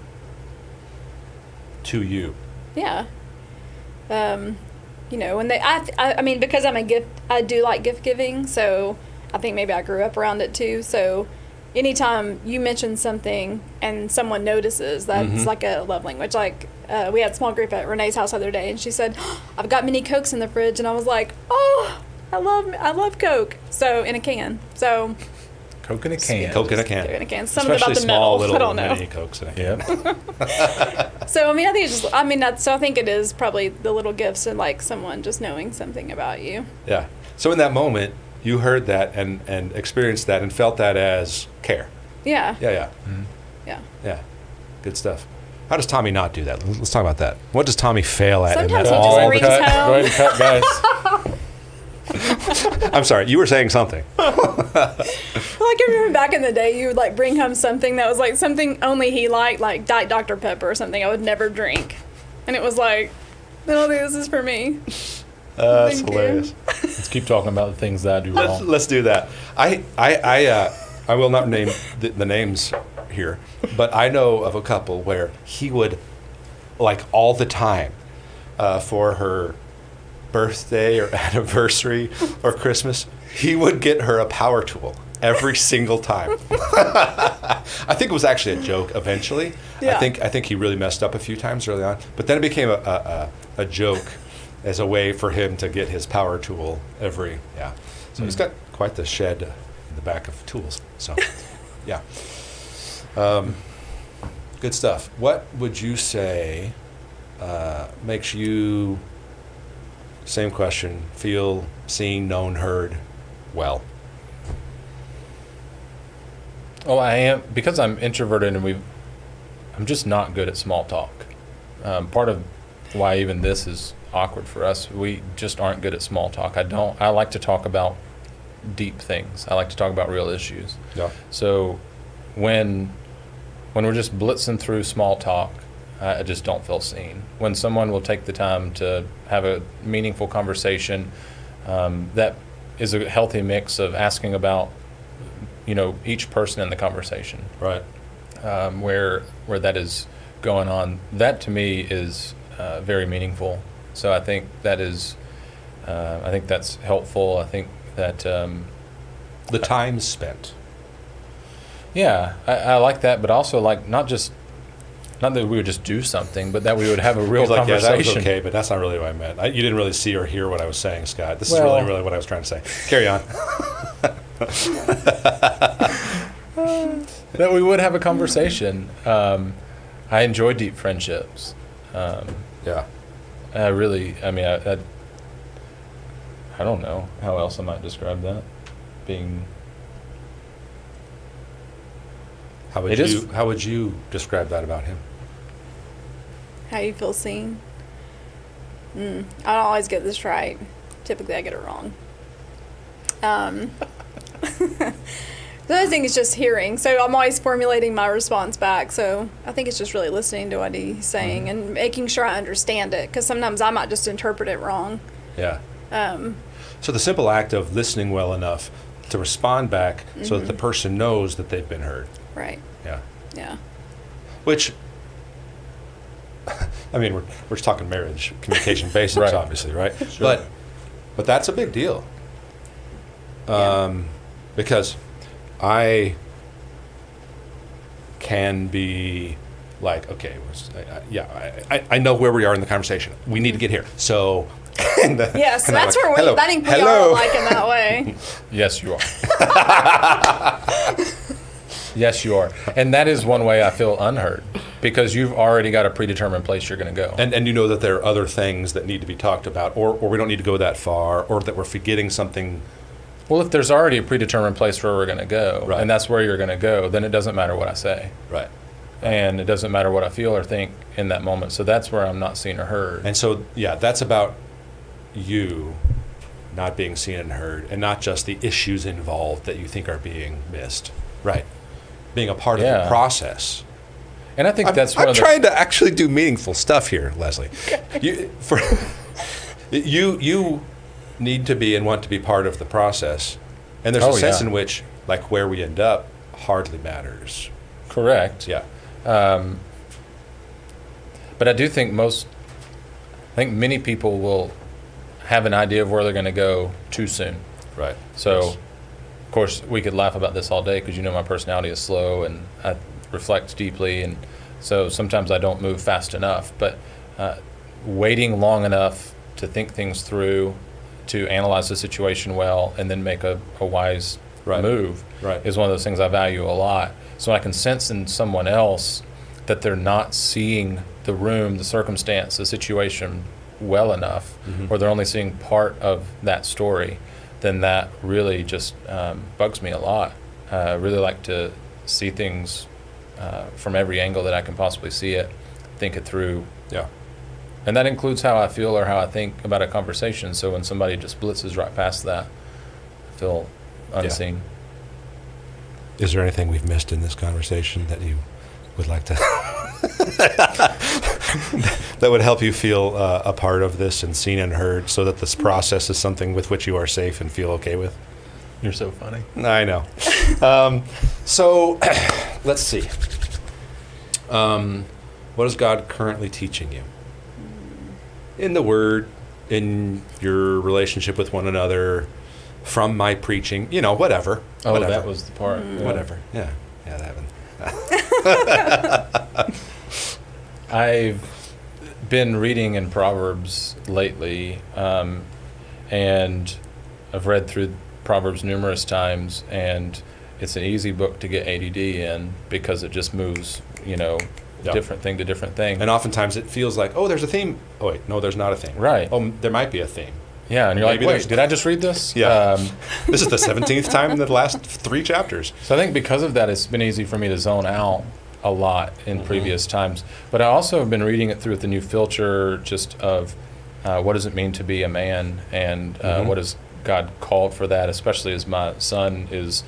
you. Yeah. You know, when I mean, because I'm a gift, I do like gift giving, so I think maybe I grew up around it too. So anytime you mention something and someone notices, that's like a love language. Like, we had a small group at Renee's house the other day, and she said, I've got mini Cokes in the fridge, and I was like, oh, I love Coke. So, in a can. So, Coke in a can. Coke in a can. Coke in a can. Something Especially about the small metal. little I don't know. mini Cokes in a can. Yep. So, I mean, I think it's just, I mean, that's, so I think it is probably the little gifts and like someone just knowing something about you. Yeah. So in that moment, you heard that and experienced that and felt that as care. Yeah. Yeah, yeah. Yeah. Yeah. Good stuff. How does Tommy not do that? Let's talk about that. What does Tommy fail at? Sometimes in he that just all brings the time? home- Go ahead and cut, guys. I'm sorry, you were saying something. Well, I can remember back in the day, you would like bring home something that was like something only he liked, like Diet Dr. Pepper or something I would never drink. And it was like, I don't think this is for me. That's Thank you. hilarious. Let's keep talking about the things that I do wrong. Let's do that. I will not name the names here, but I know of a couple where he would, like all the time, for her birthday or anniversary or Christmas, he would get her a power tool every single time. I think it was actually a joke eventually. Yeah. I think he really messed up a few times early on, but then it became a joke as a way for him to get his power tool every, yeah. So he's got quite the shed in the back of tools. So, yeah. Good stuff. What would you say makes you, same question, feel seen, known, heard well? Oh, I am, because I'm introverted and I'm just not good at small talk. Part of why even this is awkward for us, we just aren't good at small talk. I like to talk about deep things. I like to talk about real issues. Yeah. So when we're just blitzing through small talk, I just don't feel seen. When someone will take the time to have a meaningful conversation, that is a healthy mix of asking about, each person in the conversation, Right. where that is going on. That to me is very meaningful. So I think that is, I think that's helpful. I think that, The time spent. yeah, I like that, but also like not that we would just do something, but that we would have a real He's like, yeah, conversation. that was okay, but that's not really what I meant. You didn't really see or hear what I was saying, Scott. This is Well- really what I was trying to say. Carry on. That we would have a conversation. I enjoy deep friendships. Yeah. I really, I mean, I don't know how else I might describe that. Being, How would It you is- How would you describe that about him? How you feel seen? I don't always get this right. Typically, I get it wrong. The other thing is just hearing. So I'm always formulating my response back. So I think it's just really listening to what he's saying and making sure I understand it. Because sometimes I might just interpret it wrong. Yeah. So the simple act of listening well enough to respond back so that the person knows that they've been heard. Right. Yeah. Yeah. Which, I mean, we're just talking marriage, communication basics, Right. obviously, right? Sure. But that's a big deal. Yeah. Because I can be like, okay, I know where we are in the conversation. We need to get here. So, Yes, and I'm that's like, where hello, I think we hello. all like in that way. yes, you are. Yes, you are. And that is one way I feel unheard, because you've already got a predetermined place you're going to go. And you know that there are other things that need to be talked about, or we don't need to go that far, or that we're forgetting something. Well, if there's already a predetermined place where we're going to go, Right. and that's where you're going to go, then it doesn't matter what I say. Right. And it doesn't matter what I feel or think in that moment. So that's where I'm not seen or heard. And so, yeah, that's about you not being seen and heard, and not just the issues involved that you think are being missed. Right. Being a part of the Yeah. process. And I think that's one I'm of the... trying to actually do meaningful stuff here, Leslie. You need to be and want to be part of the process. And there's Oh, a sense yeah. in which, like, where we end up hardly matters. Correct. Yeah. But I do think many people will have an idea of where they're going to go too soon. Right. So, Yes. of course, we could laugh about this all day because my personality is slow and I reflect deeply, and so sometimes I don't move fast enough. But waiting long enough to think things through, to analyze the situation well, and then make a wise move Right. is one of those things I value a lot. So I can sense in someone else that they're not seeing the room, the circumstance, the situation well enough, or they're only seeing part of that story, then that really just bugs me a lot. I really like to see things from every angle that I can possibly see it, think it through. Yeah. And that includes how I feel or how I think about a conversation. So when somebody just blitzes right past that, I feel unseen. Is there anything we've missed in this conversation that you would like to that would help you feel a part of this and seen and heard, so that this process is something with which you are safe and feel okay with? You're so funny. I know. So let's see. What is God currently teaching you? In the Word, in your relationship with one another, from my preaching, whatever. Oh, whatever. that was the part. Yeah. Whatever. Yeah, that happened. I've been reading in Proverbs lately, and I've read through Proverbs numerous times, and it's an easy book to get ADD in because it just moves, different thing to different thing. And oftentimes it feels like, oh, there's a theme. Oh, wait, no, there's not a theme. Right. Oh, there might be a theme. Yeah, and you're Maybe like, there's- wait, did I just read this? Yeah. This is the 17th time in the last 3 chapters. So I think because of that, it's been easy for me to zone out a lot in previous times. But I also have been reading it through with the new filter just of what does it mean to be a man, and what has God called for that, especially as my son is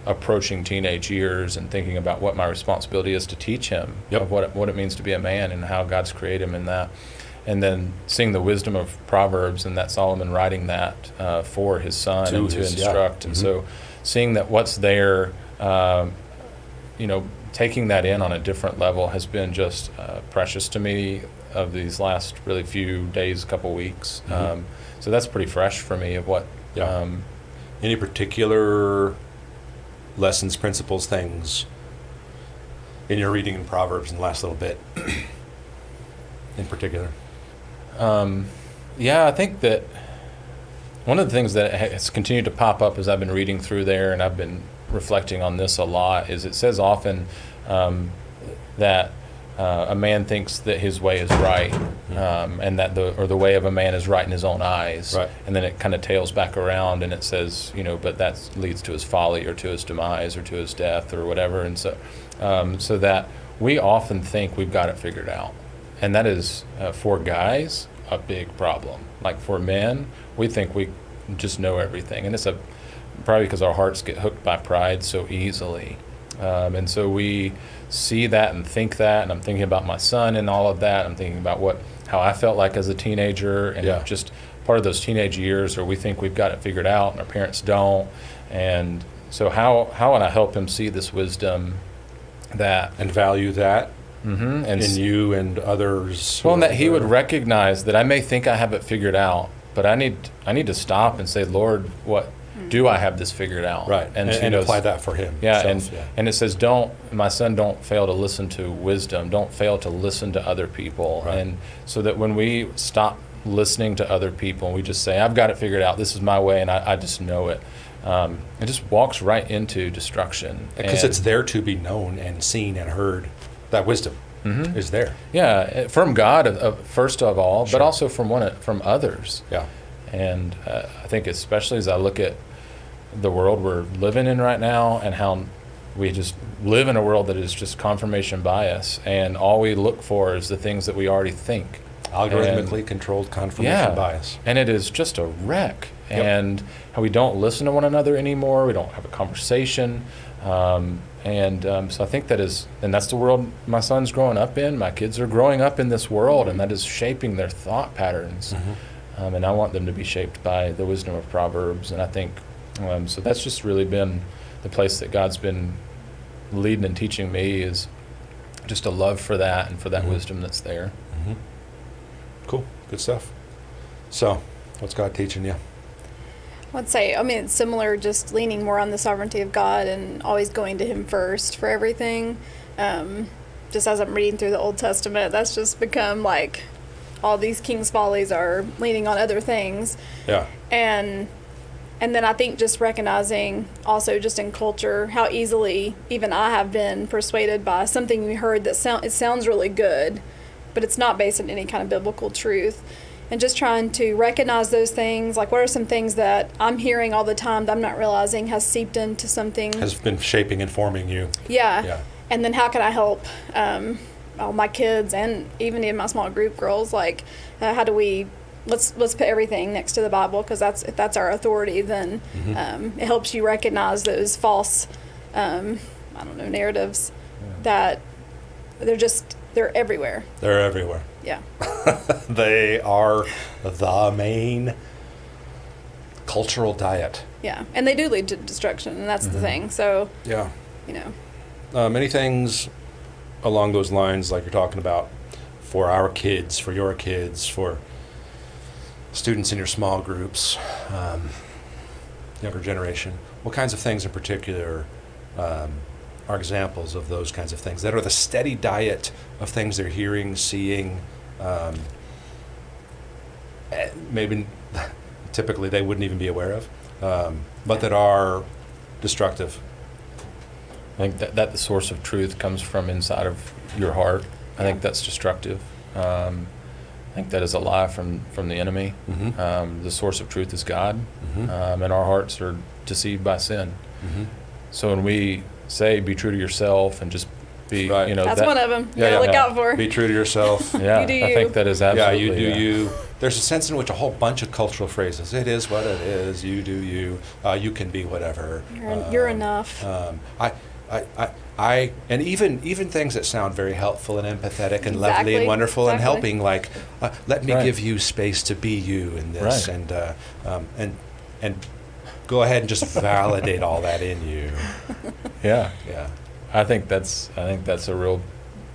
approaching teenage years and thinking about what my responsibility is to teach him of what it means to be a man and how God's created him in that. And then seeing the wisdom of Proverbs and that Solomon writing that for his son to instruct. And so seeing that what's there, taking that in on a different level has been just precious to me of these last really few days, couple weeks. So that's pretty fresh for me of what. Any particular lessons, principles, things in your reading in Proverbs in the last little bit in particular? I think that one of the things that has continued to pop up as I've been reading through there, and I've been reflecting on this a lot, is it says often that a man thinks that his way is right, and that the way of a man is right in his own eyes. Right. And then it kind of tails back around and it says, but that leads to his folly or to his demise or to his death or whatever. And so that we often think we've got it figured out. And that is, for guys, a big problem. Like for men, we think we just know everything. And it's probably because our hearts get hooked by pride so easily. And so we see that and think that, and I'm thinking about my son and all of that. I'm thinking about how I felt like as a teenager, and just part of those teenage years where we think we've got it figured out and our parents don't. And so how would I help him see this wisdom And value that and in you and others? Well, and that he would recognize that I may think I have it figured out, but I need to stop and say, Lord, what do I have this figured out? Right, and apply that for him. And it says, my son, don't fail to listen to wisdom. Don't fail to listen to other people. Right. And so that when we stop listening to other people and we just say, I've got it figured out, this is my way, and I just know it, it just walks right into destruction. Because it's there to be known and seen and heard. That wisdom is there. Yeah, from God, first of all, but also from others. Yeah. And I think especially as I look at the world we're living in right now and how we just live in a world that is just confirmation bias, and all we look for is the things that we already think. Algorithmically controlled confirmation bias. And it is just a wreck. And how we don't listen to one another anymore. We don't have a conversation. So I think that's the world my son's growing up in. My kids are growing up in this world, and that is shaping their thought patterns. And I want them to be shaped by the wisdom of Proverbs. And I think, so that's just really been the place that God's been leading and teaching me, is just a love for that and for that wisdom that's there. Cool. Good stuff. So, what's God teaching you? I'd say, it's similar, just leaning more on the sovereignty of God and always going to Him first for everything. Just as I'm reading through the Old Testament, that's just become like all these king's follies are leaning on other things. Yeah. And And then I think just recognizing also just in culture how easily even I have been persuaded by something we heard that it sounds really good, but it's not based on any kind of biblical truth. And just trying to recognize those things, like what are some things that I'm hearing all the time that I'm not realizing has seeped into something. Has been shaping and forming you. Yeah. And then how can I help all my kids and even in my small group girls, like how do we let's put everything next to the Bible, because if that's our authority, then it helps you recognize those false narratives that they're everywhere. They're everywhere. Yeah. They are the main cultural diet. Yeah, and they do lead to destruction, and that's the thing. So Yeah. Many things along those lines, like you're talking about, for our kids, for your kids, for students in your small groups, younger generation. What kinds of things in particular are examples of those kinds of things that are the steady diet of things they're hearing, seeing, maybe typically they wouldn't even be aware of, but that are destructive? I think that the source of truth comes from inside of your heart. I think that's destructive. I think that is a lie from the enemy. The source of truth is God, and our hearts are deceived by sin. So when we say be true to yourself and just be, Right. that's one of them. Look out for. Be true to yourself. Yeah, You do I think you. that is absolutely. Yeah, you do you. There's a sense in which a whole bunch of cultural phrases. It is what it is. You do you. You can be whatever. You're enough. And even things that sound very helpful and empathetic and lovely Exactly. and wonderful and Exactly. helping, like let me Right. give you space to be you in this, Right. and go ahead and just validate all that in you. Yeah. Yeah. I think that's a real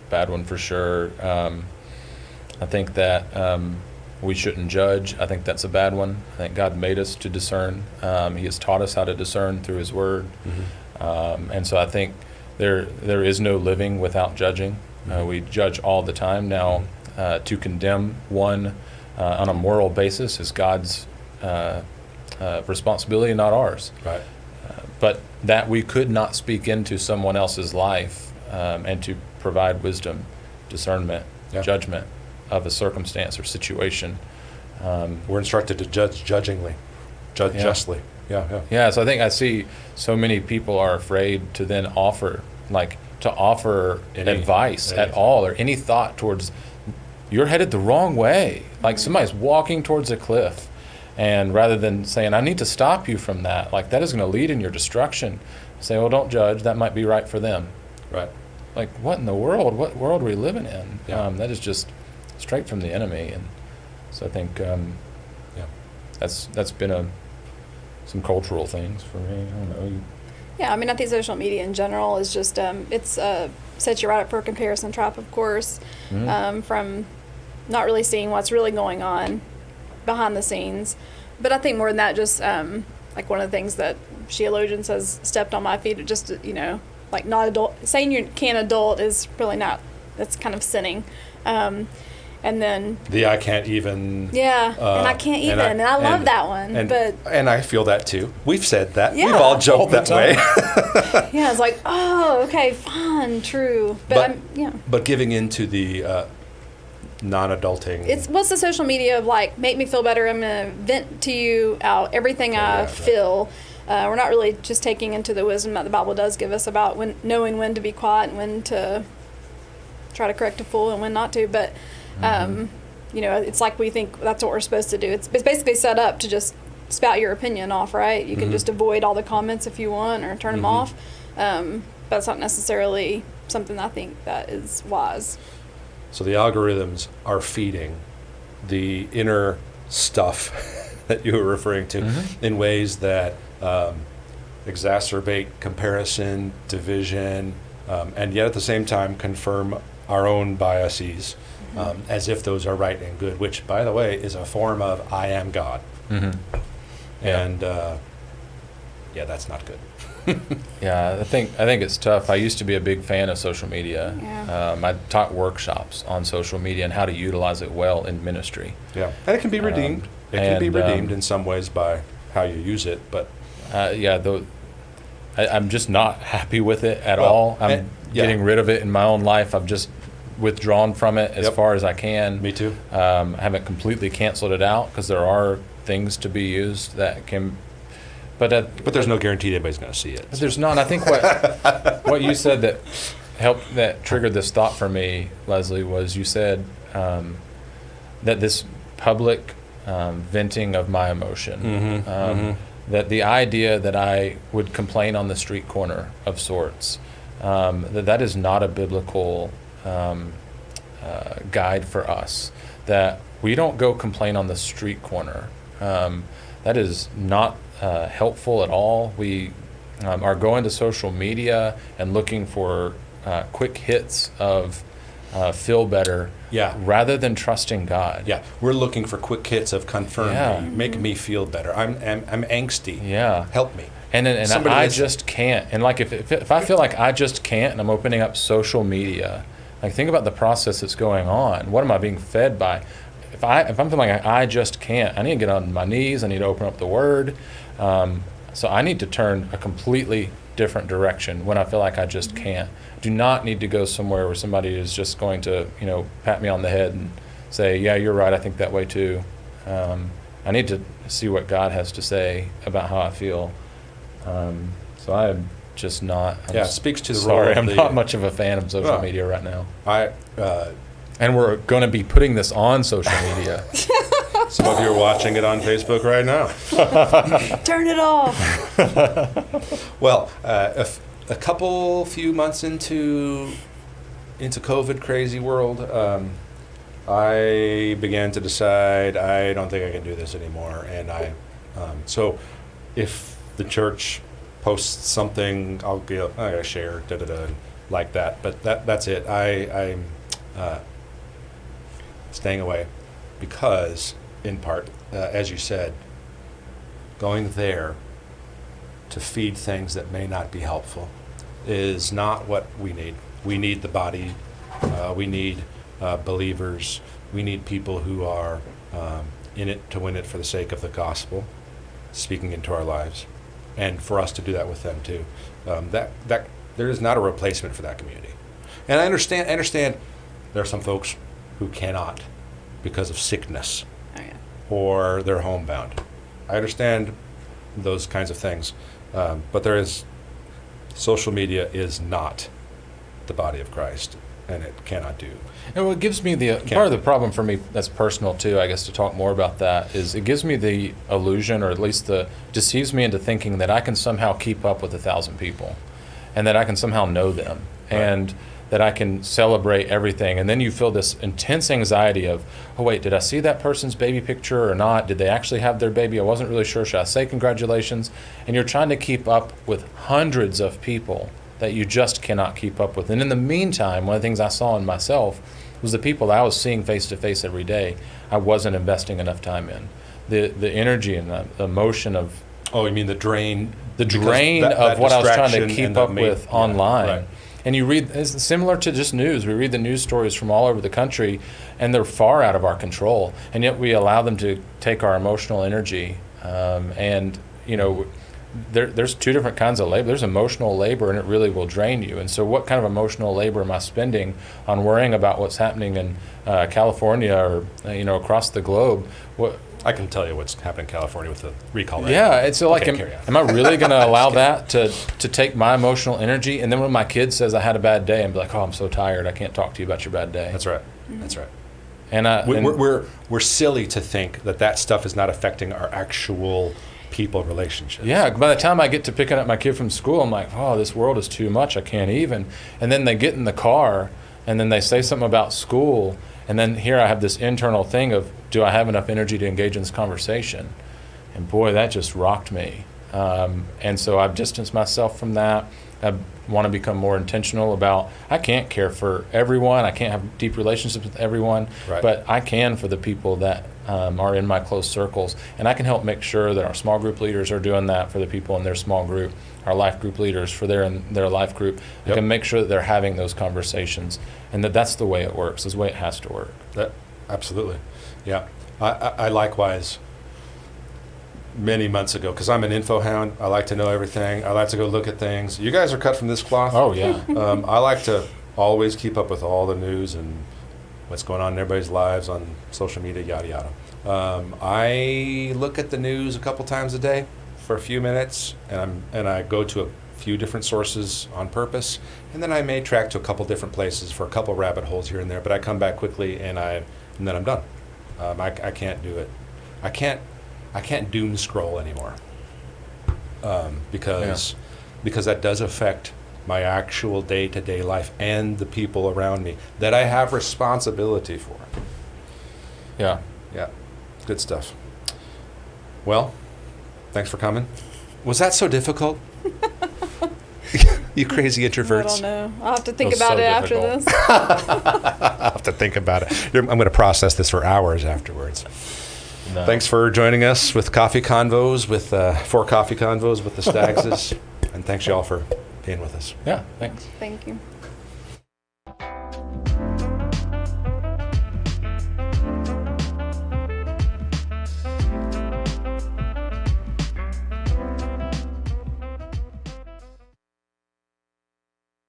bad one for sure. I think that we shouldn't judge. I think that's a bad one. I think God made us to discern. He has taught us how to discern through His Word, and so I think there is no living without judging. We judge all the time. Now, to condemn one on a moral basis is God's responsibility, not ours. Right. But that we could not speak into someone else's life and to provide wisdom, discernment, Yeah. judgment of a circumstance or situation. We're instructed to judge judgingly, judge Yeah. justly. Yeah. Yeah, so I think I see so many people are afraid to then offer Any- advice at anything. all or any thought towards, you're headed the wrong way. Like somebody's walking towards a cliff. And rather than saying, I need to stop you from that, like that is going to lead in your destruction, say, well, don't judge. That might be right for them. Right. Like, what in the world? What world are we living in? Yeah. That is just straight from the enemy. And so I think that's been some cultural things for me. I don't know. Yeah, I mean, I think social media in general is just, it's sets you right up for a comparison trap, of course, from not really seeing what's really going on behind the scenes. But I think more than that, just like one of the things that Sheologian says stepped on my feet, just, like not adult, saying you can't adult is really not, that's kind of sinning. And then I can't even. yeah, and I can't even, and I love that one. And I feel that too. We've said that. Yeah. We've all joked that way. yeah, it's like, oh, okay, fine, true. But But giving into the non-adulting. it's what's the social media of like, make me feel better. I'm gonna vent to you out everything I right. feel. We're not really just taking into the wisdom that the Bible does give us about knowing when to be quiet and when to try to correct a fool and when not to. But it's like we think that's what we're supposed to do. It's basically set up to just spout your opinion off, right? You can just avoid all the comments if you want or turn them off. But it's not necessarily something I think that is wise. So the algorithms are feeding the inner stuff that you were referring to in ways that exacerbate comparison, division, and yet at the same time confirm our own biases, as if those are right and good, which, by the way, is a form of I am God. And that's not good. Yeah, I think it's tough. I used to be a big fan of social media. Yeah. I taught workshops on social media and how to utilize it well in ministry. Yeah, and it can be redeemed. It can be redeemed in some ways by how you use it, but I'm just not happy with it at Well, all. I'm getting rid of it in my own life. I've just withdrawn from it as far as I can. Me too. I haven't completely canceled it out because there are things to be used that can. But there's no guarantee anybody's going to see it. There's not. I think what you said that triggered this thought for me, Leslie, was you said that this public venting of my emotion, that the idea that I would complain on the street corner of sorts, that is not a biblical guide for us. That we don't go complain on the street corner. That is not helpful at all. We are going to social media and looking for quick hits of feel better, rather than trusting God. Yeah, we're looking for quick hits of confirm me, make me feel better. I'm angsty. Yeah, help me. And I just can't. And like if I feel like I just can't, and I'm opening up social media, like think about the process that's going on. What am I being fed by? If I'm feeling like I just can't, I need to get on my knees. I need to open up the Word. So I need to turn a completely different direction when I feel like I just can't. Do not need to go somewhere where somebody is just going to, pat me on the head and say, yeah, you're right, I think that way too. I need to see what God has to say about how I feel. So I'm just not. It speaks to the sorry, role of I'm not much of a fan of social media right now. And we're going to be putting this on social media. Some of you are watching it on Facebook right now. Turn it off. Well, a few months into COVID crazy world, I began to decide I don't think I can do this anymore. And so if the church posts something, I gotta share, like that. But that's it. I'm staying away because, in part, as you said, going there to feed things that may not be helpful is not what we need. We need the body. We need believers. We need people who are in it to win it for the sake of the gospel, speaking into our lives, and for us to do that with them too. That there is not a replacement for that community. And I understand there are some folks who cannot because of sickness or they're homebound. I understand those kinds of things. But social media is not the body of Christ, and it cannot do. And what gives me part of the problem for me that's personal too, I guess, to talk more about that, is it gives me the illusion, or at least deceives me into thinking that I can somehow keep up with 1,000 people, and that I can somehow know them, and that I can celebrate everything. And then you feel this intense anxiety of, oh wait, did I see that person's baby picture or not? Did they actually have their baby? I wasn't really sure. Should I say congratulations? And you're trying to keep up with hundreds of people that you just cannot keep up with. And in the meantime, one of the things I saw in myself was the people that I was seeing face to face every day, I wasn't investing enough time in. The energy and the emotion of... Oh, you mean the drain? The drain of what I was trying to keep up with online. Right. And you read, it's similar to just news. We read the news stories from all over the country, and they're far out of our control. And yet we allow them to take our emotional energy. There's two different kinds of labor. There's emotional labor, and it really will drain you. And so what kind of emotional labor am I spending on worrying about what's happening in California or across the globe? I can tell you what's happening in California with the recall rate. Yeah, it's like, am I really going to allow that to take my emotional energy? And then when my kid says I had a bad day, I'm like, oh, I'm so tired, I can't talk to you about your bad day. That's right. That's right. And we're silly to think that stuff is not affecting our actual people relationships. Yeah, by the time I get to picking up my kid from school, I'm like, oh, this world is too much, I can't even. And then they get in the car, and then they say something about school, and then here I have this internal thing of, do I have enough energy to engage in this conversation? And boy, that just rocked me. And so I've distanced myself from that. I want to become more intentional about, I can't care for everyone. I can't have deep relationships with everyone, but I can for the people that are in my close circles. And I can help make sure that our small group leaders are doing that for the people in their small group, our life group leaders for their life group. I can make sure that they're having those conversations, and that's the way it works, is the way it has to work. Absolutely. Yeah. I likewise many months ago because I'm an info hound. I like to know everything. I like to go look at things. You guys are cut from this cloth. Oh, yeah. I like to always keep up with all the news and what's going on in everybody's lives on social media, yada, yada. I look at the news a couple times a day for a few minutes, and I go to a few different sources on purpose, and then I may track to a couple different places for a couple rabbit holes here and there, but I come back quickly and then I'm done. I can't do it. I can't doom scroll anymore because that does affect my actual day-to-day life and the people around me that I have responsibility for. Yeah. Yeah, good stuff. Well, thanks for coming. Was that so difficult? You crazy introverts. I don't know. I'll have to think It was about so it after difficult. this. I'll have to think about it. I'm going to process this for hours afterwards. No. Thanks for joining us with Coffee Convos, with 4 Coffee Convos with the Staggses. And thanks, y'all, for being with us. Yeah, thanks. Thank you.